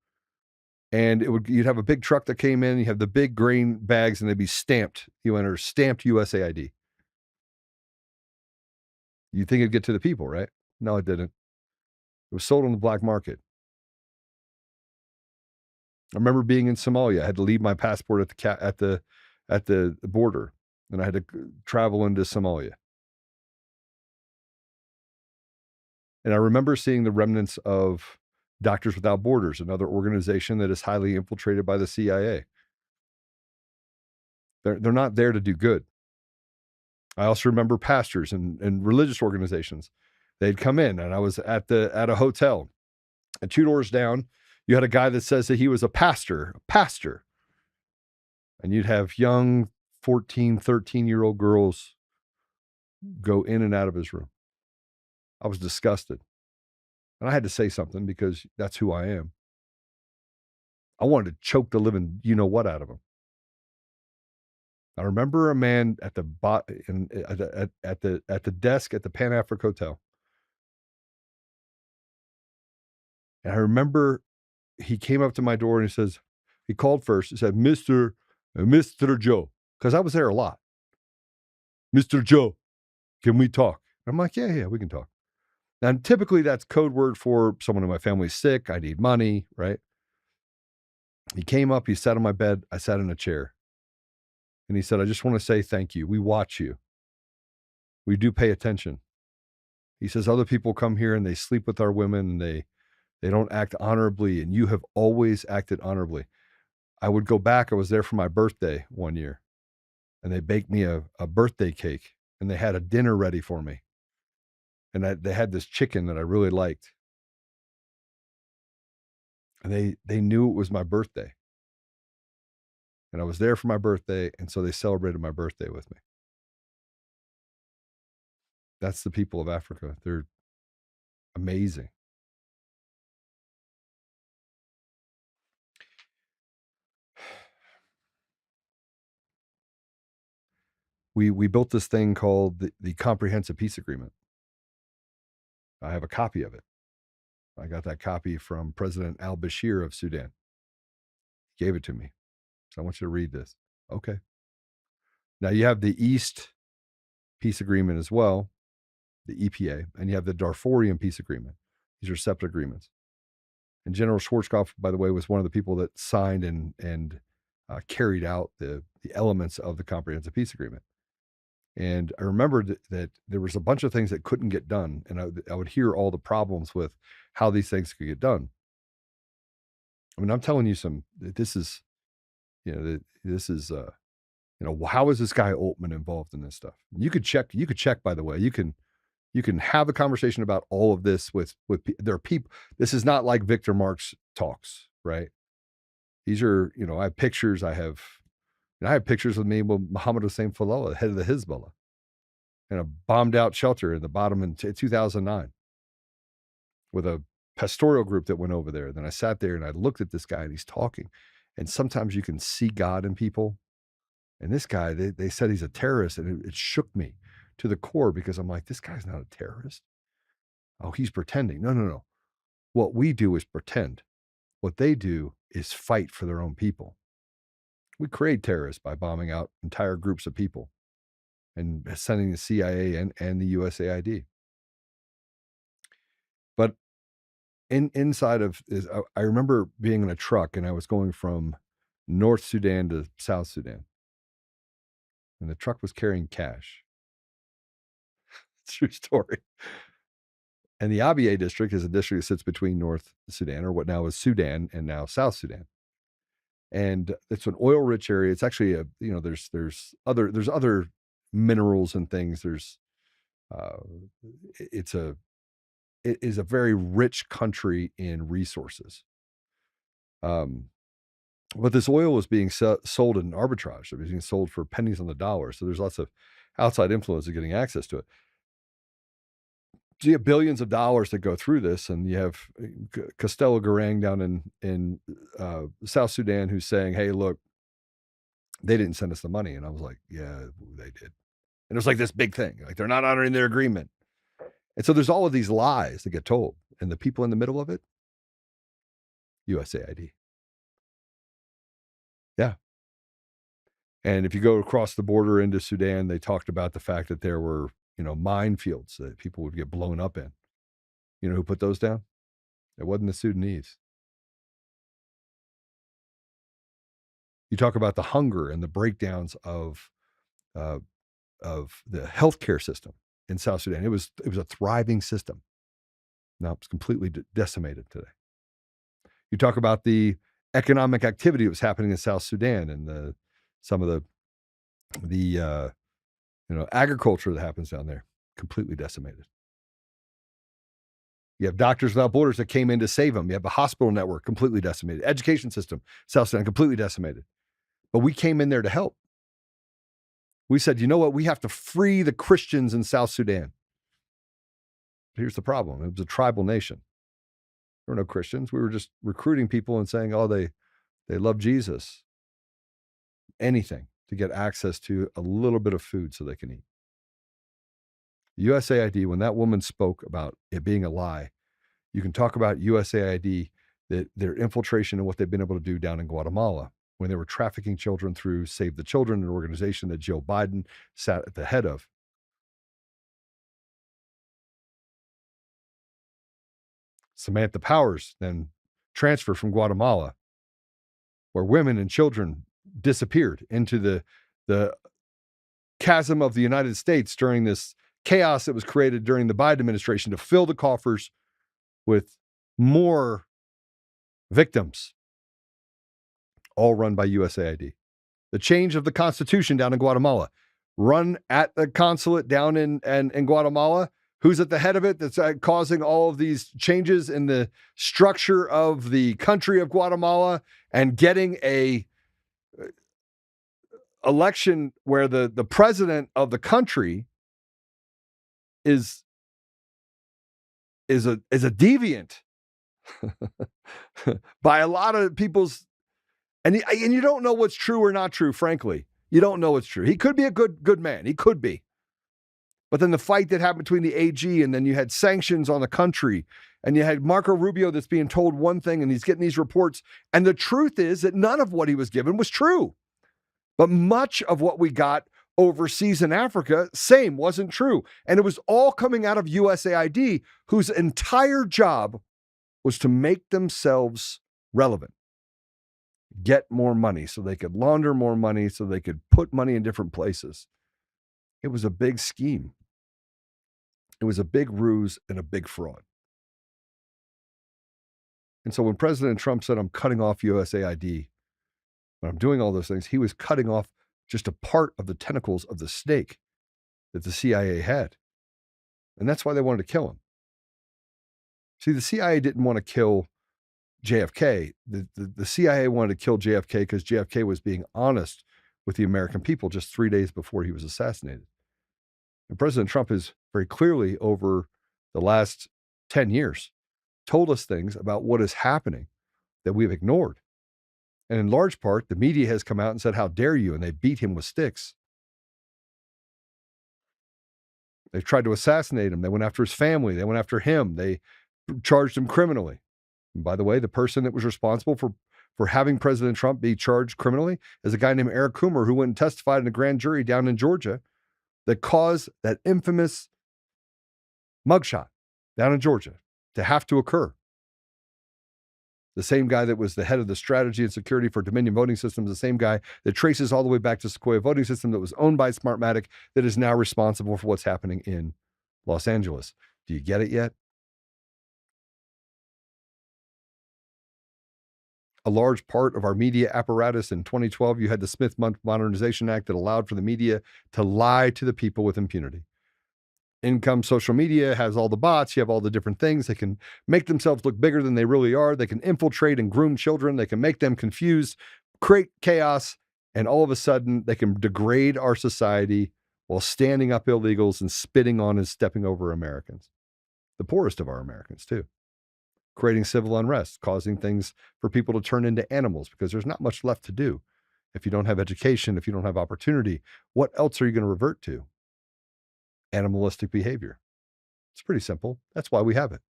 and you'd have a big truck that came in, you have the big grain bags, and they'd be stamped UN or stamped USAID. You'd think it'd get to the people, right? No, it didn't. It was sold on the black market. I remember being in Somalia. I had to leave my passport at the border, and I had to travel into Somalia. And I remember seeing the remnants of Doctors Without Borders, another organization that is highly infiltrated by the CIA. They're not there to do good. I also remember pastors and religious organizations. They'd come in, and I was at a hotel, and 2 doors down, you had a guy that says that he was a pastor, and you'd have young 14, 13-year-old girls go in and out of his room. I was disgusted. And I had to say something because that's who I am. I wanted to choke the living you-know-what out of him. I remember a man at the desk at the Pan Africa Hotel. And I remember he came up to my door and he called first. He said, Mr. Joe, because I was there a lot. Mr. Joe, can we talk? I'm like, yeah, we can talk. And typically that's code word for someone in my family's sick. I need money, right? He came up, he sat on my bed. I sat in a chair. And he said, I just want to say thank you. We watch you. We do pay attention. He says, other people come here and they sleep with our women and they don't act honorably. And you have always acted honorably. I would go back. I was there for my birthday one year and they baked me a birthday cake and they had a dinner ready for me. And they had this chicken that I really liked. And they knew it was my birthday. And I was there for my birthday. And so they celebrated my birthday with me. That's the people of Africa. They're amazing. We built this thing called the Comprehensive Peace Agreement. I have a copy of it. I got that copy from President al-Bashir of Sudan. He gave it to me. So I want you to read this. Okay. Now you have the East Peace Agreement as well, the EPA, and you have the Darfurian Peace Agreement. These are separate agreements. And General Schwarzkopf, by the way, was one of the people that signed and carried out the elements of the Comprehensive Peace Agreement. And I remembered that there was a bunch of things that couldn't get done. And I would hear all the problems with how these things could get done. I mean, I'm telling you this is, how is this guy Oltmann involved in this stuff? You could check, by the way, you can have a conversation about all of this with their people. This is not like Victor Marx talks, right? These are, I have pictures. I have pictures with me with Mohammed Hussein Falala, head of the Hezbollah, in a bombed out shelter in the bottom in 2009 with a pastoral group that went over there. Then I sat there and I looked at this guy and he's talking. And sometimes you can see God in people. And this guy, they said he's a terrorist, and it shook me to the core because I'm like, this guy's not a terrorist. Oh, he's pretending. No. What we do is pretend. What they do is fight for their own people. We create terrorists by bombing out entire groups of people and sending the CIA and the USAID. But inside of this, I remember being in a truck and I was going from North Sudan to South Sudan. And the truck was carrying cash. True story. And the Abyei district is a district that sits between North Sudan, or what now is Sudan, and now South Sudan. And it's an oil-rich area. It's actually there's other minerals and things. It is a very rich country in resources. But this oil was being sold in arbitrage. It was being sold for pennies on the dollar. So there's lots of outside influence of getting access to it. So you have billions of dollars that go through this, and you have Costello Garang down in South Sudan who's saying, hey, look, they didn't send us the money. And I was like, yeah, they did. And it was like this big thing. Like, they're not honoring their agreement. And so there's all of these lies that get told. And the people in the middle of it, USAID. Yeah. And if you go across the border into Sudan, they talked about the fact that there were, minefields that people would get blown up in. You know who put those down? It wasn't the Sudanese. You talk about the hunger and the breakdowns of the healthcare system in South Sudan. It was a thriving system. Now it's completely decimated today. You talk about the economic activity that was happening in South Sudan and some of the agriculture that happens down there, completely decimated. You have Doctors Without Borders that came in to save them. You have a hospital network completely decimated. Education system, South Sudan, completely decimated. But we came in there to help. We said, you know what? We have to free the Christians in South Sudan. Here's the problem. It was a tribal nation. There were no Christians. We were just recruiting people and saying, oh, they love Jesus. Anything to get access to a little bit of food so they can eat. USAID, when that woman spoke about it being a lie, you can talk about USAID, that their infiltration and what they've been able to do down in Guatemala when they were trafficking children through Save the Children, an organization that Joe Biden sat at the head of. Samantha Powers then transferred from Guatemala, where women and children disappeared into the chasm of the United States during this chaos that was created during the Biden administration to fill the coffers with more victims, all run by USAID. The change of the Constitution down in Guatemala, run at the consulate down in Guatemala. Who's at the head of it that's causing all of these changes in the structure of the country of Guatemala and getting a election where the president of the country is a deviant by a lot of people's, and you don't know what's true or not true, frankly. You don't know what's true. He could be a good man. He could be. But then the fight that happened between the AG, and then you had sanctions on the country, and you had Marco Rubio that's being told one thing, and he's getting these reports. And the truth is that none of what he was given was true. But much of what we got overseas in Africa, wasn't true. And it was all coming out of USAID, whose entire job was to make themselves relevant. Get more money so they could launder more money, so they could put money in different places. It was a big scheme. It was a big ruse and a big fraud. And so when President Trump said, I'm cutting off USAID, when I'm doing all those things, he was cutting off just a part of the tentacles of the snake that the CIA had. And that's why they wanted to kill him. See, the CIA didn't want to kill JFK. The CIA wanted to kill JFK because JFK was being honest with the American people just 3 days before he was assassinated. And President Trump has very clearly, over the last 10 years, told us things about what is happening that we've ignored. And in large part, the media has come out and said, how dare you? And they beat him with sticks. They tried to assassinate him. They went after his family. They went after him. They charged him criminally. And by the way, the person that was responsible for having President Trump be charged criminally is a guy named Eric Coomer, who went and testified in a grand jury down in Georgia that caused that infamous mugshot down in Georgia to have to occur. The same guy that was the head of the strategy and security for Dominion Voting Systems, the same guy that traces all the way back to Sequoia Voting System that was owned by Smartmatic, that is now responsible for what's happening in Los Angeles. Do you get it yet? A large part of our media apparatus in 2012, you had the Smith Modernization Act that allowed for the media to lie to the people with impunity. In comes social media, has all the bots, you have all the different things. They can make themselves look bigger than they really are. They can infiltrate and groom children. They can make them confused, create chaos, and all of a sudden they can degrade our society while standing up illegals and spitting on and stepping over Americans, the poorest of our Americans too, creating civil unrest, causing things for people to turn into animals because there's not much left to do. If you don't have education, if you don't have opportunity, what else are you going to revert to? Animalistic behavior. It's pretty simple. That's why we have it.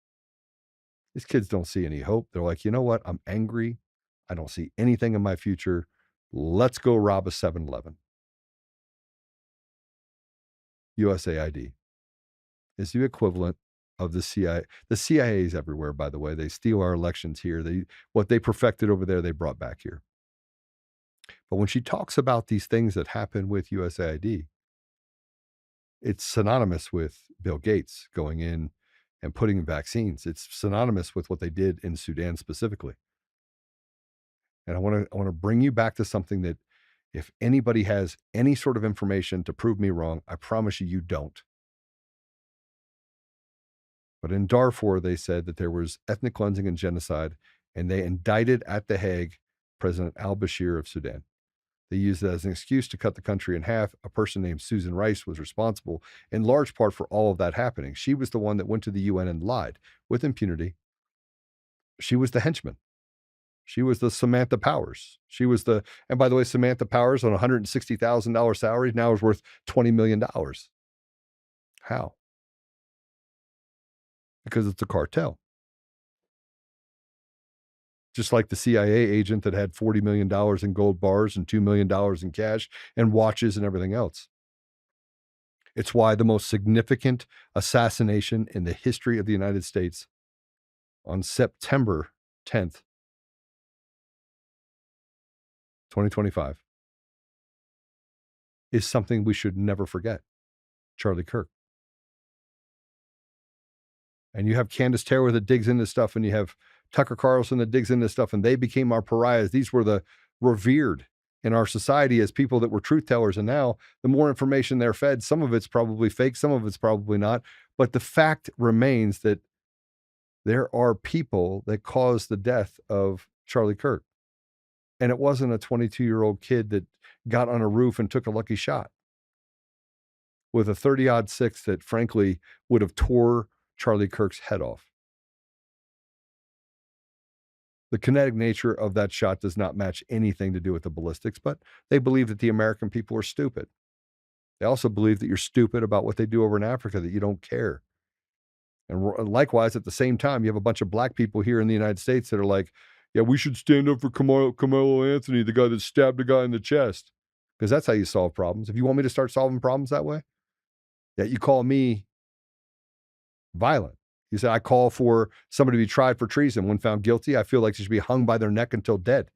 These kids don't see any hope. They're like, you know what? I'm angry. I don't see anything in my future. Let's go rob a 7-Eleven. USAID is the equivalent of the CIA. The CIA is everywhere, by the way. They steal our elections here. What they perfected over there, they brought back here. But when she talks about these things that happen with USAID, it's synonymous with Bill Gates going in and putting in vaccines. It's synonymous with what they did in Sudan specifically. And I want to bring you back to something that if anybody has any sort of information to prove me wrong, I promise you don't. But in Darfur, they said that there was ethnic cleansing and genocide, and they indicted at The Hague President al-Bashir of Sudan. They used it as an excuse to cut the country in half. A person named Susan Rice was responsible in large part for all of that happening. She was the one that went to the UN and lied with impunity. She was the henchman. She was the Samantha Powers. She was and by the way, Samantha Powers on a $160,000 salary now is worth $20 million. How? Because it's a cartel. Just like the CIA agent that had $40 million in gold bars and $2 million in cash and watches and everything else. It's why the most significant assassination in the history of the United States on September 10th, 2025, is something we should never forget. Charlie Kirk. And you have Candace Taylor that digs into stuff, and you have Tucker Carlson that digs into stuff, and they became our pariahs. These were the revered in our society as people that were truth tellers. And now the more information they're fed, some of it's probably fake, some of it's probably not. But the fact remains that there are people that caused the death of Charlie Kirk. And it wasn't a 22-year-old kid that got on a roof and took a lucky shot with a 30-06 that frankly would have tore Charlie Kirk's head off. The kinetic nature of that shot does not match anything to do with the ballistics, but they believe that the American people are stupid. They also believe that you're stupid about what they do over in Africa, that you don't care. And likewise, at the same time, you have a bunch of black people here in the United States that are like, yeah, we should stand up for Carmelo Anthony, the guy that stabbed a guy in the chest. Because that's how you solve problems. If you want me to start solving problems that way, yeah, you call me violent. You say, I call for somebody to be tried for treason. When found guilty, I feel like they should be hung by their neck until dead.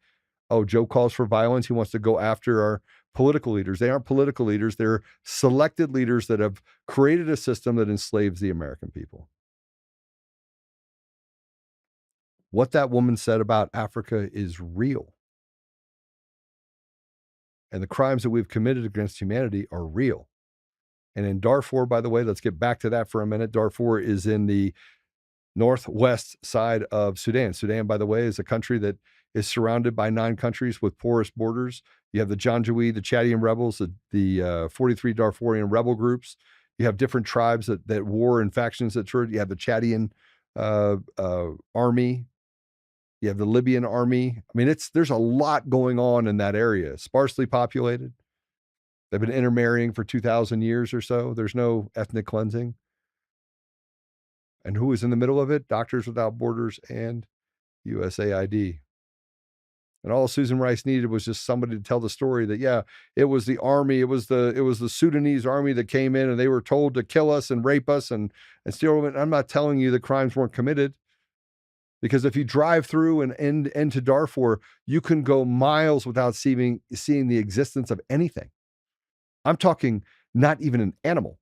Oh, Joe calls for violence. He wants to go after our political leaders. They aren't political leaders. They're selected leaders that have created a system that enslaves the American people. What that woman said about Africa is real. And the crimes that we've committed against humanity are real. And in Darfur, by the way, let's get back to that for a minute. Darfur is in the northwest side of Sudan. Sudan, by the way, is a country that is surrounded by 9 countries with porous borders. You have the Janjaweed, the Chadian rebels, the 43 Darfurian rebel groups. You have different tribes that war and factions that turn. You have the Chadian army. You have the Libyan army. I mean, there's a lot going on in that area. Sparsely populated. They've been intermarrying for 2,000 years or so. There's no ethnic cleansing. And who is in the middle of it? Doctors Without Borders and USAID. And all Susan Rice needed was just somebody to tell the story that, yeah, it was the army, it was the Sudanese army that came in and they were told to kill us and rape us and steal women. I'm not telling you the crimes weren't committed. Because if you drive through and into Darfur, you can go miles without seeing the existence of anything. I'm talking not even an animal.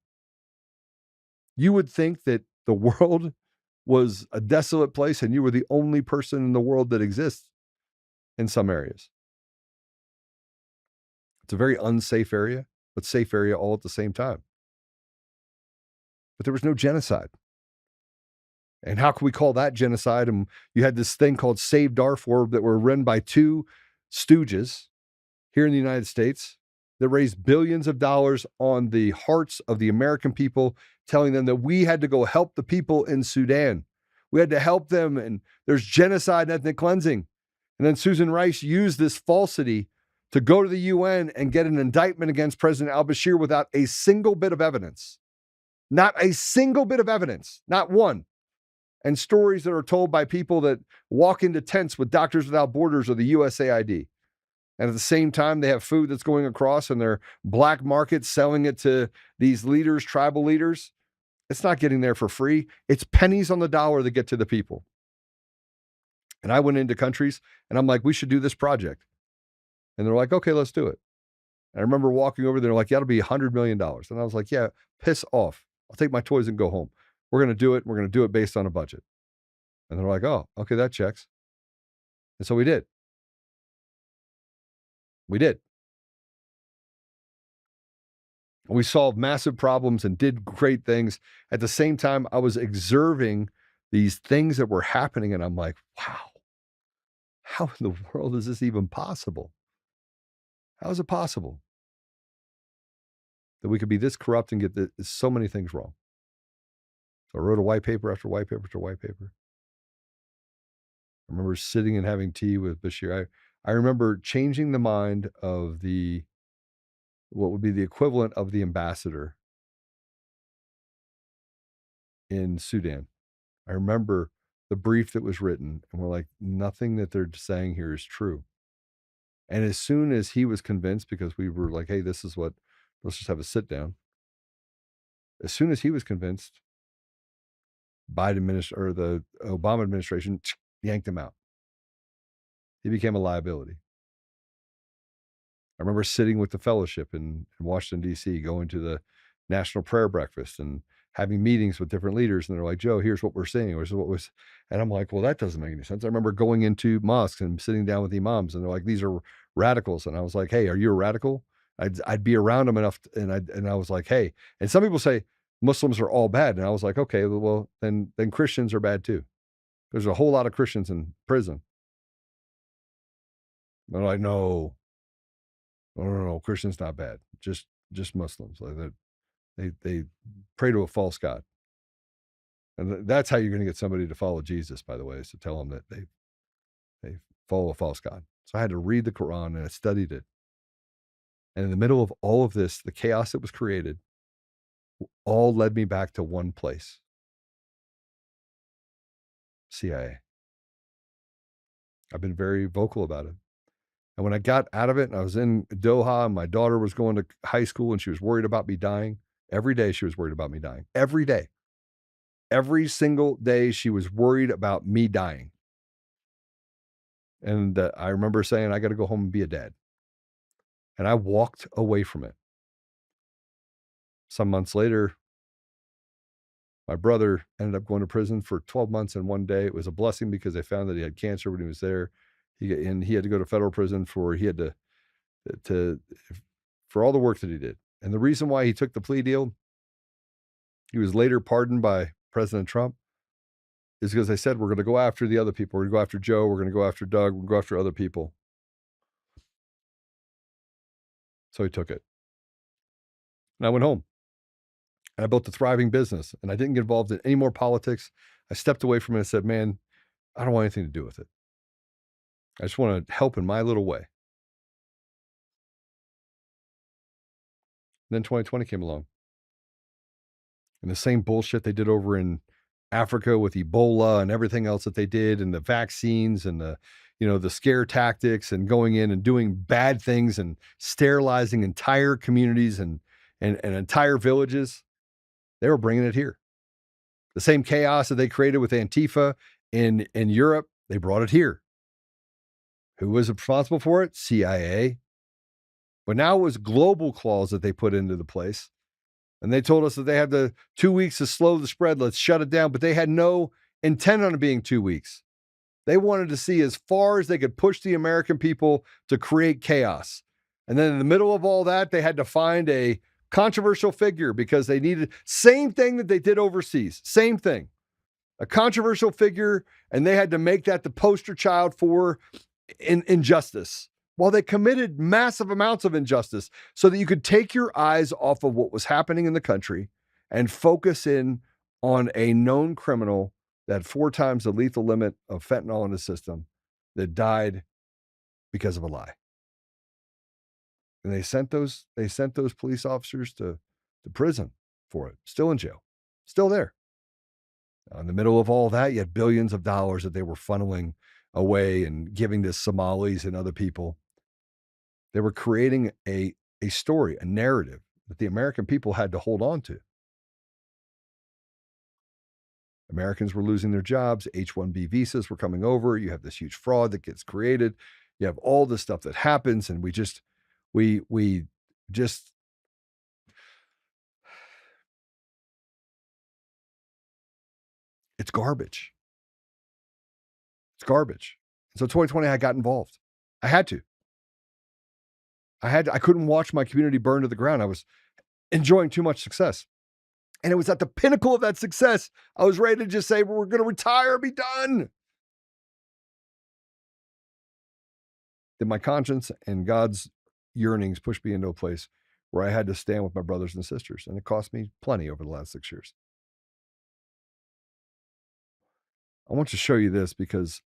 You would think that the world was a desolate place and you were the only person in the world that exists in some areas. It's a very unsafe area, but safe area all at the same time. but there was no genocide. And how can we call that genocide? And you had this thing called Save Darfur that were run by two stooges here in the United States that raised billions of dollars on the hearts of the American people, telling them that we had to go help the people in Sudan. We had to help them, and there's genocide and ethnic cleansing. And then Susan Rice used this falsity to go to the UN and get an indictment against President al-Bashir without a single bit of evidence. Not a single bit of evidence, not one. And stories that are told by people that walk into tents with Doctors Without Borders or the USAID. And at the same time, they have food that's going across and they're black market selling it to these leaders, tribal leaders. It's not getting there for free. It's pennies on the dollar that get to the people. And I went into countries and I'm like, we should do this project. And they're like, okay, let's do it. And I remember walking over there, like, yeah, it'll be $100 million. And I was like, yeah, piss off. I'll take my toys and go home. We're going to do it. We're going to do it based on a budget. And they're like, oh, okay, that checks. And so we did. We did. We solved massive problems and did great things. At the same time, I was observing these things that were happening. And I'm like, wow, how in the world is this even possible? How is it possible that we could be this corrupt and get so many things wrong? So I wrote a white paper after white paper after white paper. I remember sitting and having tea with Bashir. I remember changing the mind of what would be the equivalent of the ambassador in Sudan. I remember the brief that was written, and we're like, nothing that they're saying here is true. And as soon as he was convinced, because we were like, hey, let's just have a sit down. As soon as he was convinced, the Obama administration yanked him out. He became a liability. I remember sitting with the fellowship in Washington, D.C., going to the National Prayer Breakfast and having meetings with different leaders. And they're like, Joe, here's what we're seeing. And I'm like, well, that doesn't make any sense. I remember going into mosques and sitting down with imams, and they're like, these are radicals. And I was like, hey, are you a radical? I'd be around them enough. And I was like, hey, and some people say Muslims are all bad. And I was like, okay, well, then Christians are bad too. There's a whole lot of Christians in prison. And they're like, no, Christians not bad. Just Muslims. Like that, they pray to a false god. And that's how you're going to get somebody to follow Jesus, by the way, is to tell them that they follow a false god. So I had to read the Quran, and I studied it. And in the middle of all of this, the chaos that was created, all led me back to one place: CIA. I've been very vocal about it. And when I got out of it, and I was in Doha, and my daughter was going to high school, and she was worried about me dying. Every day she was worried about me dying. Every day. Every single day she was worried about me dying. And I remember saying, I got to go home and be a dad. And I walked away from it. Some months later, my brother ended up going to prison for 12 months and one day. It was a blessing because they found that he had cancer when he was there. He had to go to federal prison for all the work that he did. And the reason why he took the plea deal, he was later pardoned by President Trump, is because they said, we're going to go after the other people. We're going to go after Joe. We're going to go after Doug. We're going to go after other people. So he took it. And I went home. And I built a thriving business. And I didn't get involved in any more politics. I stepped away from it and said, man, I don't want anything to do with it. I just want to help in my little way. And then 2020 came along. And the same bullshit they did over in Africa with Ebola and everything else that they did, and the vaccines and the scare tactics and going in and doing bad things and sterilizing entire communities and entire villages, they were bringing it here. The same chaos that they created with Antifa in Europe, they brought it here. Who was responsible for it? CIA. But now it was global clause that they put into the place. And they told us that they had the 2 weeks to slow the spread. Let's shut it down. But they had no intent on it being 2 weeks. They wanted to see as far as they could push the American people to create chaos. And then in the middle of all that, they had to find a Controversial figure because they needed, same thing that they did overseas, same thing. A controversial figure, and they had to make that the poster child for injustice. While they committed massive amounts of injustice so that you could take your eyes off of what was happening in the country and focus in on a known criminal that had 4 times the lethal limit of fentanyl in the system that died because of a lie. And they sent those police officers to prison for it, still in jail, still there. In the middle of all that, you had billions of dollars that they were funneling away and giving to Somalis and other people. They were creating a story, a narrative that the American people had to hold on to. Americans were losing their jobs. H-1B visas were coming over. You have this huge fraud that gets created. You have all this stuff that happens, and we just, it's garbage. It's garbage. So 2020, I got involved. I had to. I couldn't watch my community burn to the ground. I was enjoying too much success. And it was at the pinnacle of that success. I was ready to just say, we're going to retire, be done. Then my conscience and God's yearnings pushed me into a place where I had to stand with my brothers and sisters. And it cost me plenty over the last 6 years. I want to show you this because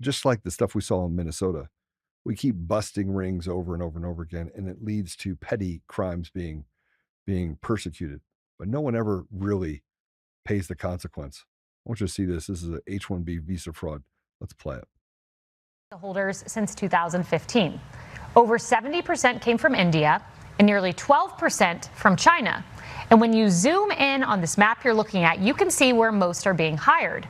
just like the stuff we saw in Minnesota, we keep busting rings over and over and over again, and it leads to petty crimes being persecuted. But no one ever really pays the consequence. I want you to see this. This is an H-1B visa fraud. Let's play it. Holders since 2015. Over 70% came from India and nearly 12% from China. And when you zoom in on this map you're looking at, you can see where most are being hired.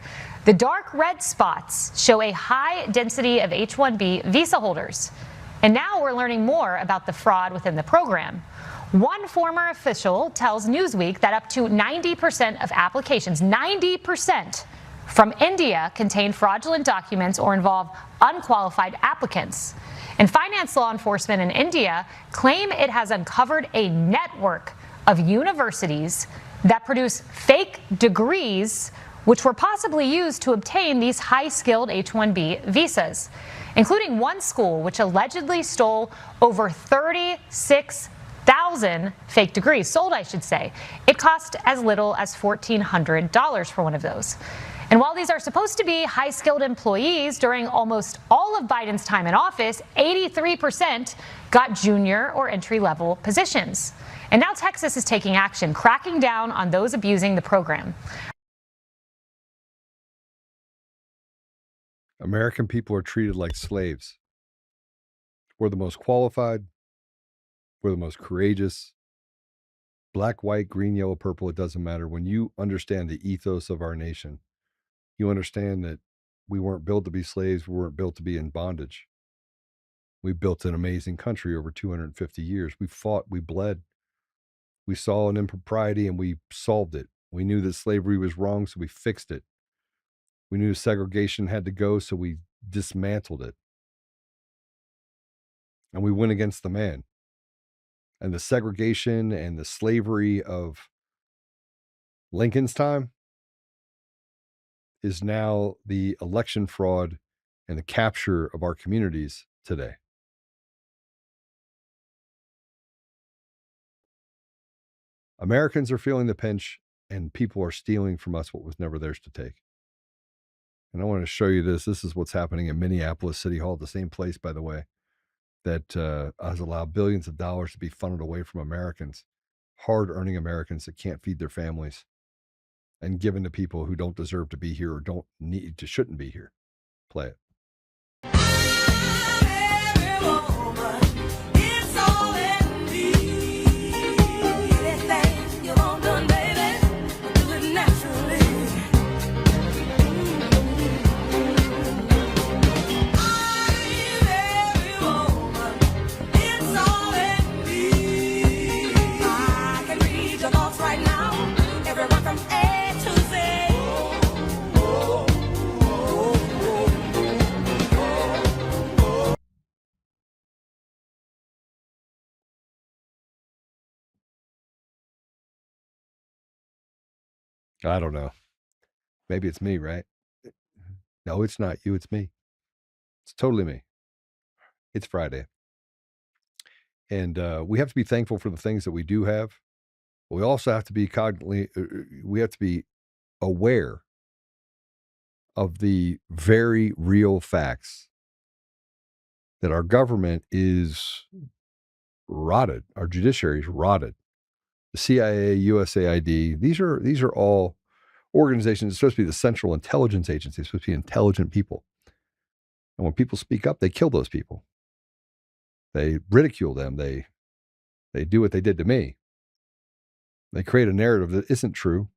The dark red spots show a high density of H-1B visa holders. And now we're learning more about the fraud within the program. One former official tells Newsweek that up to 90% of applications, 90% from India, contain fraudulent documents or involve unqualified applicants. And finance law enforcement in India claim it has uncovered a network of universities that produce fake degrees which were possibly used to obtain these high-skilled H-1B visas, including one school which allegedly stole over 36,000 fake degrees, sold, I should say. It cost as little as $1,400 for one of those. And while these are supposed to be high-skilled employees, during almost all of Biden's time in office, 83% got junior or entry-level positions. And now Texas is taking action, cracking down on those abusing the program. American people are treated like slaves. We're the most qualified. We're the most courageous. Black, white, green, yellow, purple, it doesn't matter. When you understand the ethos of our nation, you understand that we weren't built to be slaves. We weren't built to be in bondage. We built an amazing country over 250 years. We fought, we bled. We saw an impropriety and we solved it. We knew that slavery was wrong, so we fixed it. We knew segregation had to go, so we dismantled it. And we went against the man. And the segregation and the slavery of Lincoln's time is now the election fraud and the capture of our communities today. Americans are feeling the pinch, and people are stealing from us what was never theirs to take. And I want to show you this. This is what's happening in Minneapolis City Hall, the same place, by the way, that has allowed billions of dollars to be funneled away from Americans, hard-earning Americans that can't feed their families, and given to people who don't deserve to be here or shouldn't be here. Play it. I don't know. Maybe it's me, right? No, it's not you. It's me. It's totally me. It's Friday. And we have to be thankful for the things that we do have. We also have to be we have to be aware of the very real facts that our government is rotted. Our judiciary is rotted. The CIA, USAID, these are all organizations. It's supposed to be the Central Intelligence Agency. It's supposed to be intelligent people. And when people speak up, they kill those people. They ridicule them. They do what they did to me. They create a narrative that isn't true.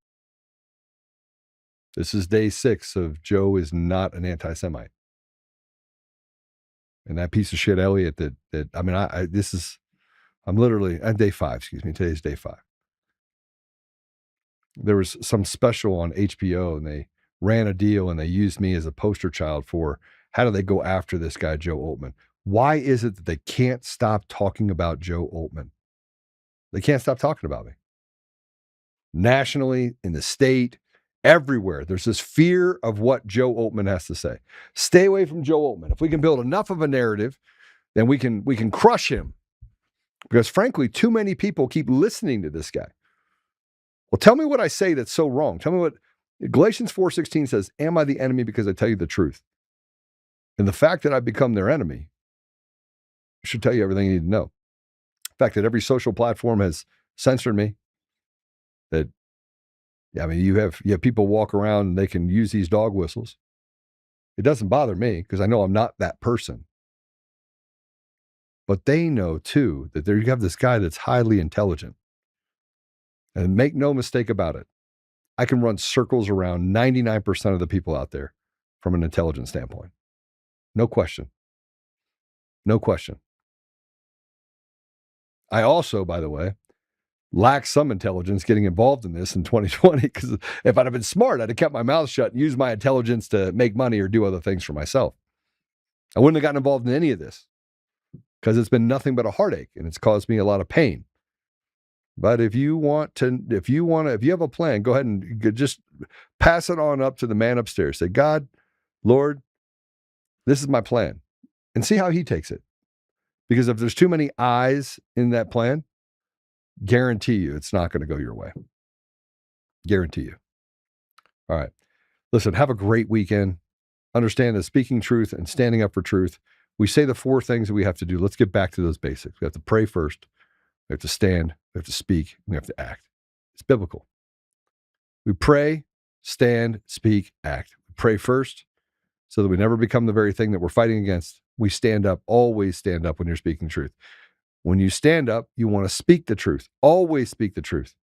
This is day 6 of Joe is not an anti-Semite. And that piece of shit, Elliot, I'm literally at day 5, excuse me. Today's day 5. There was some special on HBO and they ran a deal and they used me as a poster child for how do they go after this guy, Joe Oltmann? Why is it that they can't stop talking about Joe Oltmann? They can't stop talking about me. Nationally, in the state, everywhere, there's this fear of what Joe Oltmann has to say. Stay away from Joe Oltmann. If we can build enough of a narrative, then we can crush him. Because frankly, too many people keep listening to this guy. Well, tell me what I say that's so wrong. Tell me what Galatians 4:16 says, am I the enemy because I tell you the truth? And the fact that I've become their enemy should tell you everything you need to know. The fact that every social platform has censored me, that, you have people walk around and they can use these dog whistles. It doesn't bother me because I know I'm not that person. But they know too that you have this guy that's highly intelligent. And make no mistake about it, I can run circles around 99% of the people out there from an intelligence standpoint. No question. No question. I also, by the way, lack some intelligence getting involved in this in 2020 because if I'd have been smart, I'd have kept my mouth shut and used my intelligence to make money or do other things for myself. I wouldn't have gotten involved in any of this because it's been nothing but a heartache and it's caused me a lot of pain. But if you have a plan, go ahead and just pass it on up to the man upstairs. Say, God, Lord, this is my plan, and see how he takes it. Because if there's too many eyes in that plan, guarantee you it's not going to go your way. Guarantee you. All right. Listen, have a great weekend. Understand that speaking truth and standing up for truth, we say the 4 things that we have to do. Let's get back to those basics. We have to pray first. We have to stand. We have to speak. We have to act. It's biblical. We pray, stand, speak, act. We pray first so that we never become the very thing that we're fighting against. We stand up. Always stand up when you're speaking truth. When you stand up, you want to speak the truth. Always speak the truth,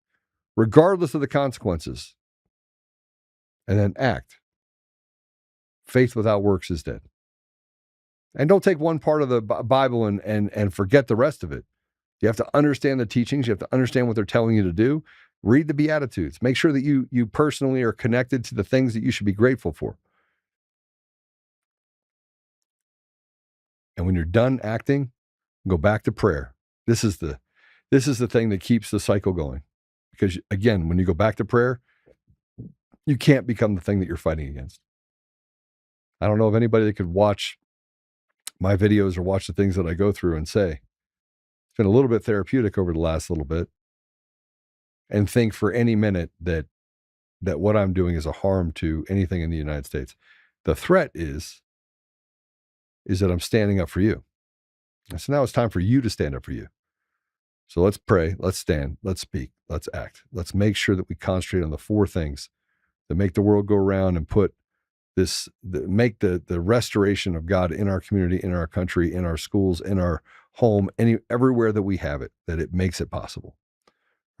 regardless of the consequences. And then act. Faith without works is dead. And don't take one part of the Bible and forget the rest of it. You have to understand the teachings. You have to understand what they're telling you to do. Read the Beatitudes. Make sure that you personally are connected to the things that you should be grateful for. And when you're done acting, go back to prayer. This is the thing that keeps the cycle going. Because again, when you go back to prayer, you can't become the thing that you're fighting against. I don't know of anybody that could watch my videos or watch the things that I go through and say, it's been a little bit therapeutic over the last little bit, and think for any minute that what I'm doing is a harm to anything in the United States. The threat is that I'm standing up for you. And so now it's time for you to stand up for you. So let's pray, let's stand, let's speak, let's act. Let's make sure that we concentrate on the 4 things that make the world go around and make the restoration of God in our community, in our country, in our schools, in our home, everywhere that we have it, that it makes it possible.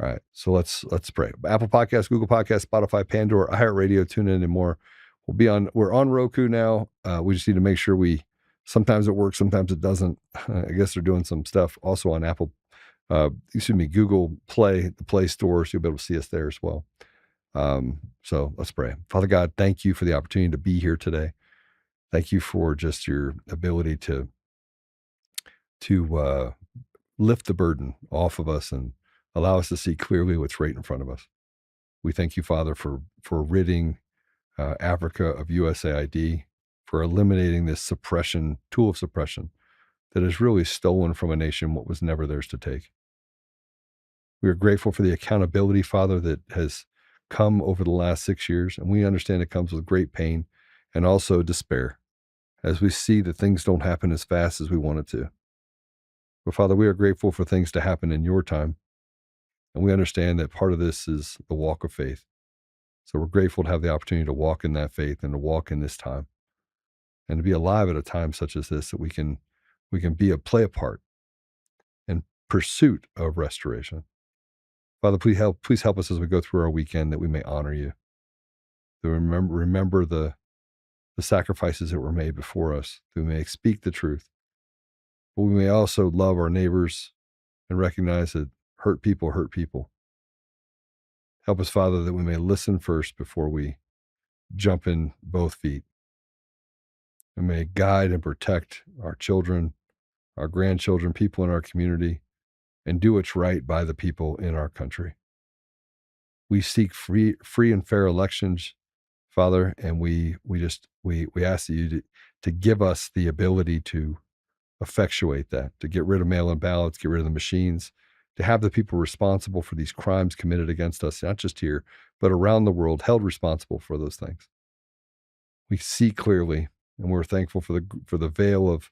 All right. So let's pray. Apple Podcasts, Google Podcasts, Spotify, Pandora, iHeartRadio, TuneIn, and more. We're on Roku now. We just need to make sure sometimes it works, sometimes it doesn't. I guess they're doing some stuff also on Google Play, the Play Store, so you'll be able to see us there as well. So let's pray. Father God, thank you for the opportunity to be here today. Thank you for just your ability to lift the burden off of us and allow us to see clearly what's right in front of us. We thank you, Father, for ridding Africa of USAID, for eliminating this suppression, tool of suppression that has really stolen from a nation what was never theirs to take. We are grateful for the accountability, Father, that has come over the last 6 years, and we understand it comes with great pain and also despair as we see that things don't happen as fast as we want it to. But Father, we are grateful for things to happen in your time, and we understand that part of this is the walk of faith. So we're grateful to have the opportunity to walk in that faith and to walk in this time and to be alive at a time such as this, that we can play a part in pursuit of restoration. Father, please help us as we go through our weekend, that we may honor you, to remember the sacrifices that were made before us, that we may speak the truth, but we may also love our neighbors and recognize that hurt people hurt people. Help us, Father, that we may listen first before we jump in both feet, and may guide and protect our children, our grandchildren, people in our community, and do what's right by the people in our country. We seek free and fair elections, Father, and we ask you to give us the ability to effectuate that, to get rid of mail-in ballots, get rid of the machines, to have the people responsible for these crimes committed against us, not just here, but around the world, held responsible for those things. We see clearly, and we're thankful for the veil of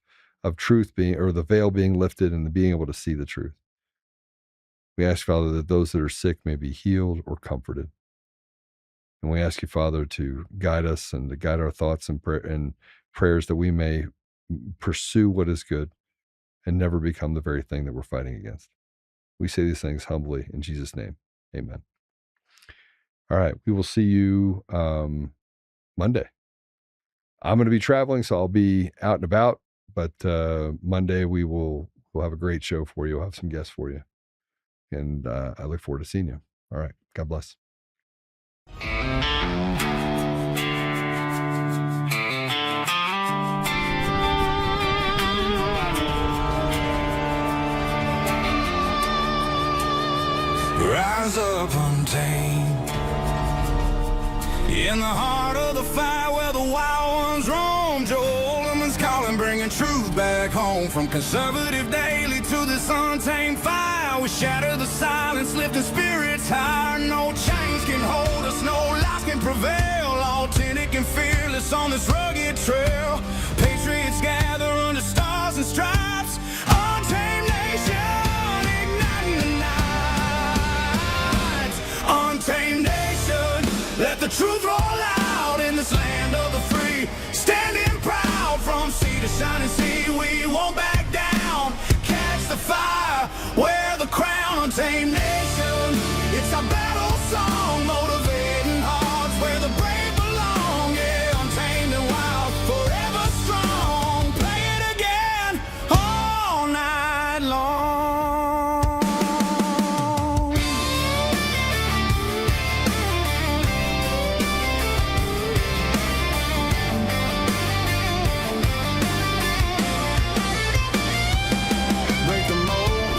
truth the veil being lifted and being able to see the truth. We ask, Father, that those that are sick may be healed or comforted. And we ask you, Father, to guide us and to guide our thoughts and prayers, that we may pursue what is good and never become the very thing that we're fighting against. We say these things humbly in Jesus' name. Amen. All right. We will see you Monday. I'm going to be traveling, so I'll be out and about, but Monday we'll have a great show for you. We'll have some guests for you. And I look forward to seeing you. All right. God bless. Rise up untamed, in the heart of the fight where the wild ones roam. Joe Oltmann's calling, bringing truth back home. From conservative daily to this untamed fire, we shatter the silence, lifting spirits higher. No chains can hold us, no lies can prevail. Authentic and fearless on this rugged trail. Patriots gather under stars and stripes. Untamed nation, igniting the night. Untamed nation, let the truth roll out in this land of the free. Standing proud from sea to shining sea, we won't back down. Catch the fire, wear the crown. Untamed nation, it's our battle song, motivating hearts where the brave belong. Yeah, untamed and wild, forever strong. Play it again all night long. Break the mold,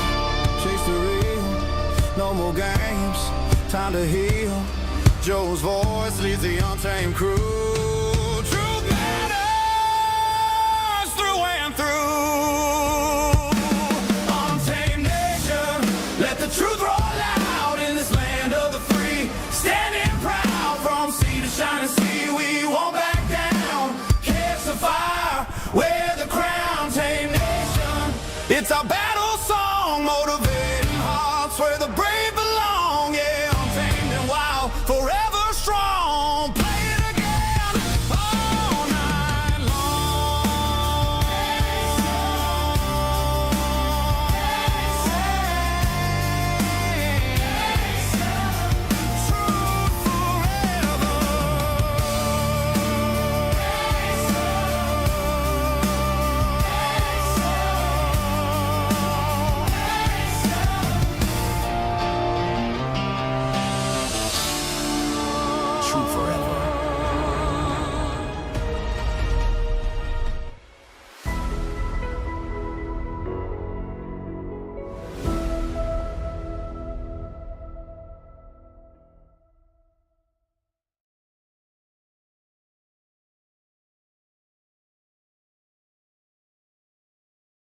chase the real. No more games, time to heal. Joe's voice leads the untamed crew. Truth matters through and through. Untamed nation, let the truth roll out in this land of the free. Standing proud from sea to shining sea, we won't back down. Catch the fire, wear the crown. Untamed nation, it's our battle song, motivating hearts where the brave belong.